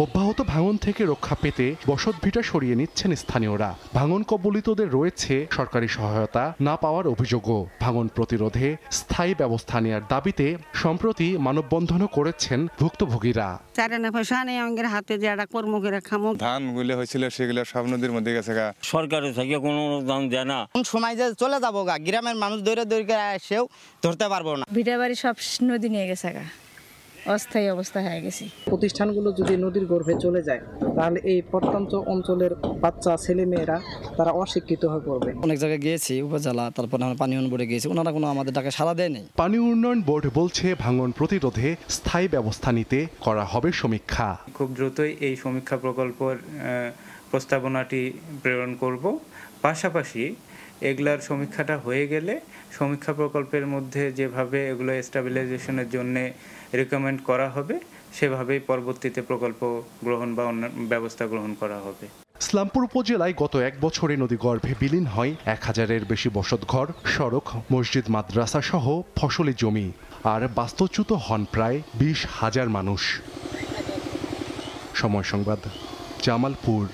অব্যাহত ভাঙন থেকে রক্ষা পেতে বসতভিটা সরিয়ে নিচ্ছেন স্থানীয়রা। ভাঙন কবলিতদের রয়েছে সরকারি সহায়তা না পাওয়ার অভিযোগও। ভাঙন প্রতিরোধে স্থায়ী ব্যবস্থা নেওয়ার দাবিতে সম্প্রতি মানববন্ধনও করেছেন ভুক্তভোগীরা। হাতে যে একটা কর্ম করে খামো, ধানগুলো হয়েছিল সেগুলো সব নদীর মধ্যে গেছে। সরকারের থেকে কোনো অনুদান দেয় না। কোন সময় যে চলে যাবো গা, গ্রামের মানুষ দৌড়ে দৌড়ে এসেও ধরতে পারবো না। ভিটা বাড়ি সব নদী নিয়ে গেছে গা, অস্থায়ী অবস্থা হয়ে গেছে। প্রতিষ্ঠানগুলো যদি নদীর গর্ভে চলে যায় তাহলে এই প্রত্যন্ত অঞ্চলের বাচ্চা ছেলে মেয়েরা তারা অশিক্ষিত হয়ে পড়বে। অনেক জায়গায় গিয়েছি, উপজেলা, তারপর আমরা পানি উন্নয়ন বোর্ডে গিয়েছি, ওনারা কোনো আমাদের ডাকে সাড়া দেয়নি। পানি উন্নয়ন বোর্ড বলছে ভাঙন প্রতিরোধে স্থায়ী ব্যবস্থা নিতে করা হবে সমীক্ষা। খুব দ্রুতই এই সমীক্ষা প্রকল্পের প্রস্তাবনাটি প্রেরণ করব। পাশাপাশি এগুলার সমীক্ষাটা হয়ে গেলে সমীক্ষা প্রকল্পের মধ্যে যেভাবে এগুলো স্টেবিলাইজেশনের জন্য রেকমেন্ড করা হবে সেভাবেই পরবর্তীতে প্রকল্প গ্রহণ বা ব্যবস্থা গ্রহণ করা হবে। ইসলামপুর উপজেলায় গত 1 বছরে নদীগর্ভে বিলীন হয় 1000-এর বেশি বসতঘর, সড়ক, মসজিদ, মাদ্রাসা সহ ফসলি জমি, আর বাস্তুচ্যুত হন প্রায় 20,000 মানুষ। সময় সংবাদ, জামালপুর।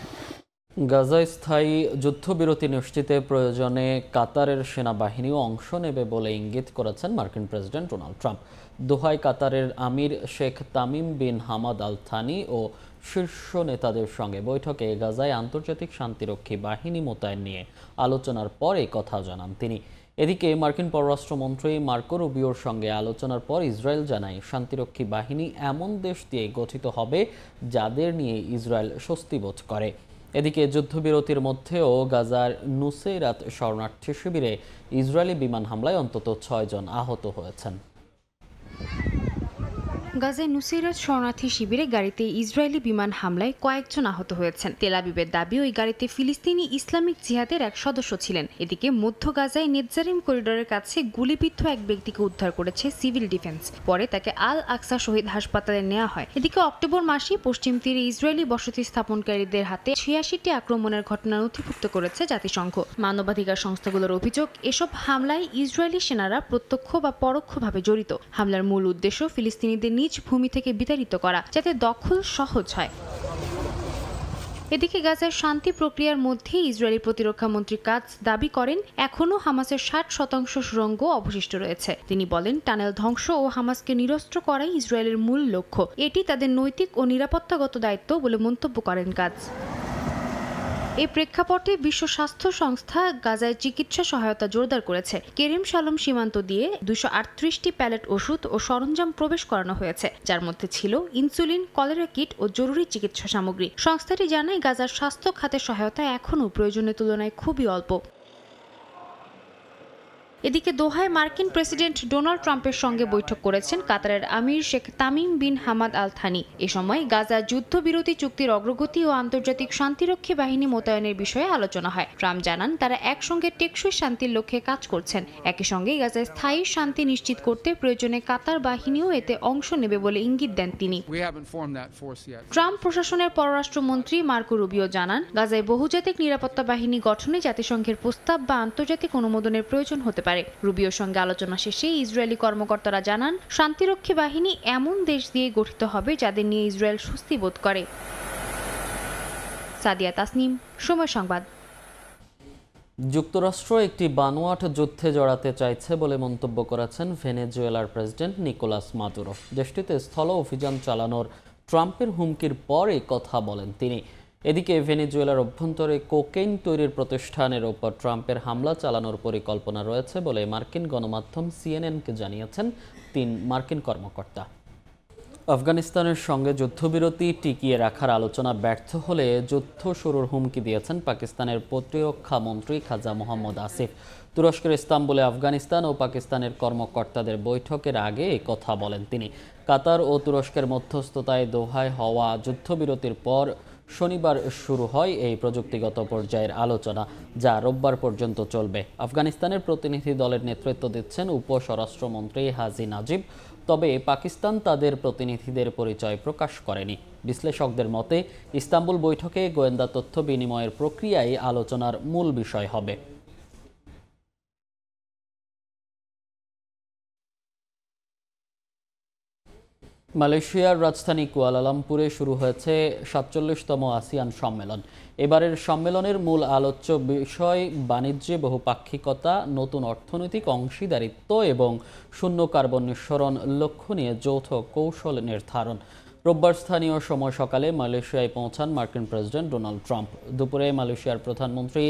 গাজায় স্থায়ী যুদ্ধবিরতি নিশ্চিতে প্রয়োজনে কাতারের সেনাবাহিনীও অংশ নেবে বলে ইঙ্গিত করেছেন মার্কিন প্রেসিডেন্ট ডোনাল্ড ট্রাম্প। দোহায় কাতারের আমির Sheikh Tamim bin Hamad Al Thani ও শীর্ষ নেতাদের সঙ্গে বৈঠকে গাজায় আন্তর্জাতিক শান্তিরক্ষী বাহিনী মোতায়েন নিয়ে আলোচনার পরে কথা জানান তিনি। এদিকে মার্কিন পররাষ্ট্রমন্ত্রী মার্কো রুবিওর সঙ্গে আলোচনার পর ইসরায়েল জানায় শান্তিরক্ষী বাহিনী এমন দেশ দিয়ে গঠিত হবে যাদের নিয়ে ইসরায়েল স্বস্তি বোধ করে। এদিকে যুদ্ধবিরতির মধ্যেও গাজার নুসেইরাত শরণার্থী শিবিরে ইসরায়েলি বিমান হামলায় অন্তত 6 জন আহত হয়েছেন। গাজায় নুসেরাত শরণার্থী শিবিরে গাড়িতে ইসরায়েলি বিমান হামলায় কয়েকজন আহত হয়েছেন। তেল আবিবের দাবি, ওই গাড়িতে ফিলিস্তিনি ইসলামিক জিহাদের এক সদস্য ছিলেন। এদিকে মধ্য গাজায় নেতজারিম করিডোরের কাছে গুলিবিদ্ধ এক ব্যক্তিকে উদ্ধার করেছে সিভিল ডিফেন্স। পরে তাকে আল আকসা শহীদ হাসপাতালে নেওয়া হয়। এদিকে অক্টোবর মাসে পশ্চিম তীরে ইসরায়েলি বসতি স্থাপনকারীদের হাতে 86টি আক্রমণের ঘটনা নথিভুক্ত করেছে জাতিসংঘ। মানবাধিকার সংস্থাগুলোর অভিযোগ, এসব হামলায় ইসরায়েলি সেনারা প্রত্যক্ষ বা পরোক্ষভাবে জড়িত। হামলার মূল উদ্দেশ্য ফিলিস্তিনিদের নিজ ভূমি থেকে বিতাড়িত করা, যাতে দখল সহজ হয়। এদিকে গাজার শান্তি প্রক্রিয়ার মধ্যে ইসরায়েলি প্রতিরক্ষা মন্ত্রী কাটজ দাবি করেন, এখনও হামাসের 60% সুড়ঙ্গ অবশিষ্ট রয়েছে। তিনি বলেন, টানেল ধ্বংস ও হামাসকে নিরস্ত্র করাই ইসরায়েলের মূল লক্ষ্য। এটি তাদের নৈতিক ও নিরাপত্তাগত দায়িত্ব বলে মন্তব্য করেন কাটজ। এই প্রেক্ষাপটে বিশ্ব স্বাস্থ্য সংস্থা গাজায় চিকিৎসা সহায়তা জোরদার করেছে। কেরিম শালম সীমান্ত দিয়ে 238টি প্যালেট ওষুধ ও সরঞ্জাম প্রবেশ করানো হয়েছে, যার মধ্যে ছিল ইনসুলিন, কলেরা কিট ও জরুরি চিকিৎসা সামগ্রী। সংস্থাটি জানায়, গাজার স্বাস্থ্য খাতের সহায়তা এখনও প্রয়োজনের তুলনায় খুবই অল্প। এদিকে দোহায় মার্কিন প্রেসিডেন্ট ডোনাল্ড ট্রাম্পের সঙ্গে বৈঠক করেছেন কাতারের আমির Sheikh Tamim bin Hamad Al Thani. এ সময় গাজা যুদ্ধবিরতি চুক্তির অগ্রগতি ও আন্তর্জাতিক শান্তিরক্ষী বাহিনী মোতায়েনের বিষয়ে আলোচনা হয়। ট্রাম্প জানান, তারা একসঙ্গে টেকসই শান্তির লক্ষ্যে কাজ করছেন। একই সঙ্গে গাজায় স্থায়ী শান্তি নিশ্চিত করতে প্রয়োজনে কাতার বাহিনীও এতে অংশ নেবে বলে ইঙ্গিত দেন তিনি। ট্রাম্প প্রশাসনের পররাষ্ট্রমন্ত্রী মার্কো রুবিও জানান, গাজায় বহুজাতিক নিরাপত্তা বাহিনী গঠনে জাতিসংঘের প্রস্তাব বা আন্তর্জাতিক অনুমোদনের প্রয়োজন হতে পারে। রুবিওর সঙ্গে আলোচনা শেষে ইসরায়েলি কর্মকর্তারা জানান, শান্তিরক্ষী বাহিনী এমন দেশ দিয়ে গঠিত হবে যাদের নিয়ে ইসরায়েল স্বস্তি বোধ করে। সাদিয়া তাসনিম, সময় সংবাদ। যুক্তরাষ্ট্র একটি বানোয়াট যুদ্ধে জড়াতে চাইছে বলে মন্তব্য করেছেন ভেনেজুয়েলার প্রেসিডেন্ট নিকোলাস মাদুরো। দেশটিতে স্থল অভিযান চালানোর ট্রাম্পের হুমকির পরে কথা বলেন তিনি। এদিকে ভেনেজুয়েলার অভ্যন্তরে কোকেইন তৈরির প্রতিষ্ঠানের ওপর ট্রাম্পের হামলা চালানোর পরিকল্পনা রয়েছে বলে মার্কিন গণমাধ্যম সিএনএনকে জানিয়েছেন 3 মার্কিন কর্মকর্তা। আফগানিস্তানের সঙ্গে যুদ্ধবিরতি টিকিয়ে রাখার আলোচনা ব্যর্থ হলে যুদ্ধ শুরুর হুমকি দিয়েছেন পাকিস্তানের প্রতিরক্ষা মন্ত্রী খাজা মোহাম্মদ আসিফ। তুরস্কের ইস্তাম্বুলে আফগানিস্তান ও পাকিস্তানের কর্মকর্তাদের বৈঠকের আগে এই কথা বলেন তিনি। কাতার ও তুরস্কের মধ্যস্থতায় দোহায় হওয়া যুদ্ধবিরতির পর শনিবার শুরু হয় এই প্রযুক্তিগত পর্যায়ের আলোচনা, যা রোববার পর্যন্ত চলবে। আফগানিস্তানের প্রতিনিধি দলের নেতৃত্ব দিচ্ছেন উপস্বরাষ্ট্রমন্ত্রী হাজি নাজিব। তবে পাকিস্তান তাদের প্রতিনিধিদের পরিচয় প্রকাশ করেনি। বিশ্লেষকদের মতে, ইস্তাম্বুল বৈঠকে গোয়েন্দা তথ্য বিনিময়ের প্রক্রিয়াই আলোচনার মূল বিষয় হবে। মালয়েশিয়ার রাজধানী কুয়ালালামপুরে শুরু হয়েছে 47তম আসিয়ান সম্মেলন। এবারের সম্মেলনের মূল আলোচ্য বিষয় বাণিজ্যে বহুপাক্ষিকতা, নতুন অর্থনৈতিক অংশীদারিত্ব এবং শূন্য কার্বন নিঃসরণ লক্ষ্য নিয়ে যৌথ কৌশল নির্ধারণ। রোববার স্থানীয় সময় সকালে মালয়েশিয়ায় পৌঁছান মার্কিন প্রেসিডেন্ট ডোনাল্ড ট্রাম্প। দুপুরে মালয়েশিয়ার প্রধানমন্ত্রী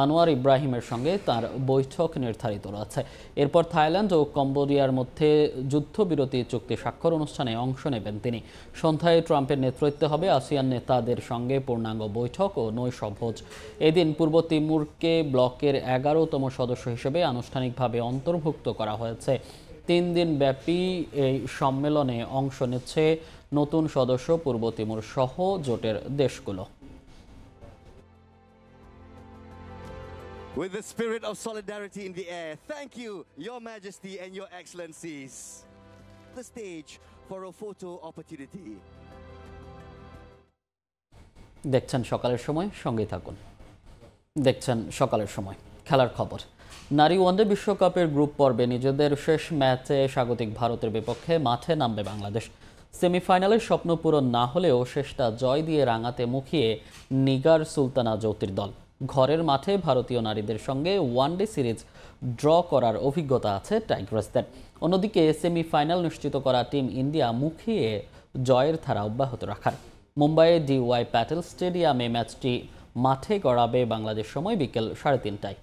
আনোয়ার ইব্রাহিমের সঙ্গে তার বৈঠক নির্ধারিত রয়েছে। এরপর থাইল্যান্ড ও কম্বোডিয়ার মধ্যে যুদ্ধবিরতি চুক্তি স্বাক্ষর অনুষ্ঠানে অংশ নেবেন তিনি। সন্ধ্যায় ট্রাম্পের নেতৃত্বে হবে আসিয়ান নেতাদের সঙ্গে পূর্ণাঙ্গ বৈঠক ও নৈশভোজ। এদিন পূর্ব তিমুরকে ব্লকের 11তম সদস্য হিসেবে আনুষ্ঠানিকভাবে অন্তর্ভুক্ত করা হয়েছে। 3 দিন ব্যাপী এই সম্মেলনে অংশ নিচ্ছে নতুন সদস্য পূর্ব তিমুর সহ জোটের দেশগুলো। With the spirit of solidarity in the air, thank you, Your Majesty and Your Excellencies. The stage for a photo opportunity. দেখছেন সকালের সময়, সঙ্গে থাকুন। দেখছেন সকালের সময়। খেলার খবর। নারী ওয়ানডে বিশ্বকাপের গ্রুপ পর্বে নিজেদের শেষ ম্যাচে স্বাগতিক ভারতের বিপক্ষে মাঠে নামবে বাংলাদেশ। সেমিফাইনালের স্বপ্ন পূরণ না হলেও শেষটা জয় দিয়ে রাঙাতে মুখিয়ে নিগার সুলতানা জ্যোতির দল। ঘরের মাঠে ভারতীয় নারীদের সঙ্গে ওয়ানডে সিরিজ ড্র করার অভিজ্ঞতা আছে টাইগ্রাসদের। অন্যদিকে সেমিফাইনাল নিশ্চিত করা টিম ইন্ডিয়া মুখিয়ে জয়ের ধারা অব্যাহত রাখার। মুম্বাইয়ে DY প্যাটেল স্টেডিয়ামে ম্যাচটি মাঠে গড়াবে বাংলাদেশ সময় বিকেল 3:30টায়।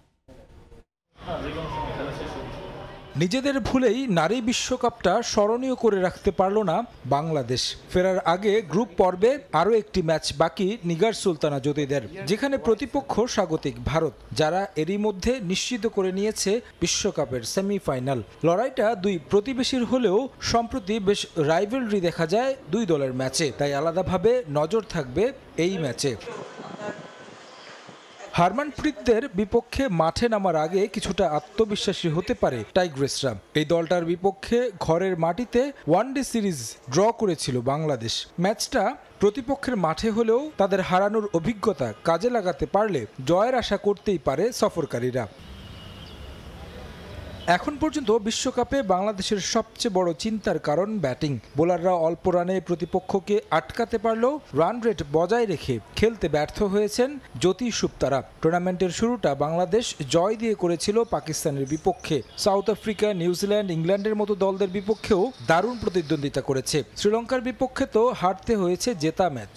নিজেদের ভুলেই নারী বিশ্বকাপটা স্মরণীয় করে রাখতে পারল না বাংলাদেশ। ফেরার আগে গ্রুপ পর্বে আরও একটি ম্যাচ বাকি নিগার সুলতানা জ্যোতিদের, যেখানে প্রতিপক্ষ স্বাগতিক ভারত, যারা এরই মধ্যে নিশ্চিত করে নিয়েছে বিশ্বকাপের সেমিফাইনাল। লড়াইটা দুই প্রতিবেশীর হলেও সম্প্রতি বেশ রাইভেলরি দেখা যায় দুই দলের ম্যাচে, তাই আলাদাভাবে নজর থাকবে এই ম্যাচে। হারমানপ্রীতদের বিপক্ষে মাঠে নামার আগে কিছুটা আত্মবিশ্বাসী হতে পারে টাইগ্রেসরা। এই দলটার বিপক্ষে ঘরের মাটিতে ওয়ানডে সিরিজ ড্র করেছিল বাংলাদেশ। ম্যাচটা প্রতিপক্ষের মাঠে হলেও তাদের হারানোর অভিজ্ঞতা কাজে লাগাতে পারলে জয়ের আশা করতেই পারে সফরকারীরা। এখন পর্যন্ত বিশ্বকাপে বাংলাদেশের সবচেয়ে বড় চিন্তার কারণ ব্যাটিং। বোলাররা অল্প রানে প্রতিপক্ষকে আটকাতে পারলেও রান রেট বজায় রেখে খেলতে ব্যর্থ হয়েছেন জ্যোতি সুপ্তারা। টুর্নামেন্টের শুরুটা বাংলাদেশ জয় দিয়ে করেছিল পাকিস্তানের বিপক্ষে। সাউথ আফ্রিকা, নিউজিল্যান্ড, ইংল্যান্ডের মতো দলদের বিপক্ষেও দারুণ প্রতিদ্বন্দ্বিতা করেছে। শ্রীলঙ্কার বিপক্ষে তো হারতে হয়েছে জেতা ম্যাচ।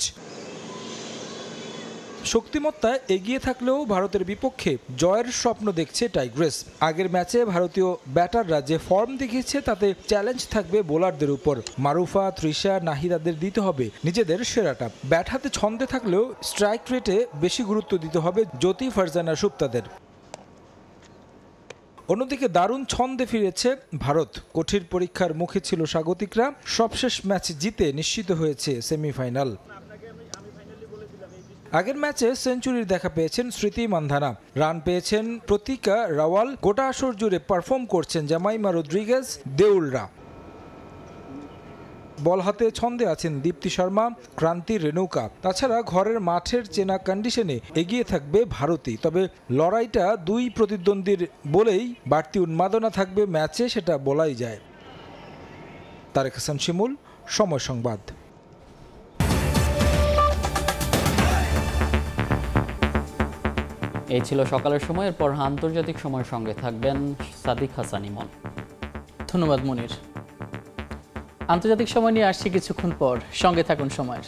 শক্তিমত্তা এগিয়ে থাকলেও ভারতের বিপক্ষে জয়ের স্বপ্ন দেখছে টাইগ্রেস। আগের ম্যাচে ভারতীয় ব্যাটাররা যে ফর্ম দেখিয়েছে তাতে চ্যালেঞ্জ থাকবে বোলারদের উপর। মারুফা, তৃষা, নাহিদাদের দিতে হবে নিজেদের সেরাটা। ব্যাট হাতে ছন্দে থাকলেও স্ট্রাইক রেটে বেশি গুরুত্ব দিতে হবে জ্যোতি, ফারজানা, সুপ্তাদের। অন্যদিকে দারুণ ছন্দে ফিরেছে ভারত। কঠিন পরীক্ষার মুখে ছিল স্বাগতিকরা, সবশেষ ম্যাচ জিতে নিশ্চিত হয়েছে সেমিফাইনাল। আগের ম্যাচে সেঞ্চুরির দেখা পেয়েছেন স্মৃতি মান্ধানা, রান পেয়েছেন প্রতিকা রাওয়াল, গোটা আসর জুড়ে পারফর্ম করছেন জামাইমা রদ্রিগেজ, দেউলরা। বল হাতে ছন্দে আছেন দীপ্তি শর্মা, ক্রান্তি, রেণুকা। তাছাড়া ঘরের মাঠের চেনা কন্ডিশনে এগিয়ে থাকবে ভারতই। তবে লড়াইটা দুই প্রতিদ্বন্দ্বীর বলেই বাড়তি উন্মাদনা থাকবে ম্যাচে, সেটা বলাই যায়। তারেক হাসান শিমুল, সময় সংবাদ। এই ছিল সকালের সময়। এরপর আন্তর্জাতিক সময়ের সঙ্গে থাকবেন সাদিক হাসান ইমন। ধন্যবাদ মনির। আন্তর্জাতিক সময় নিয়ে আসছি কিছুক্ষণ পর, সঙ্গে থাকুন সময়ের।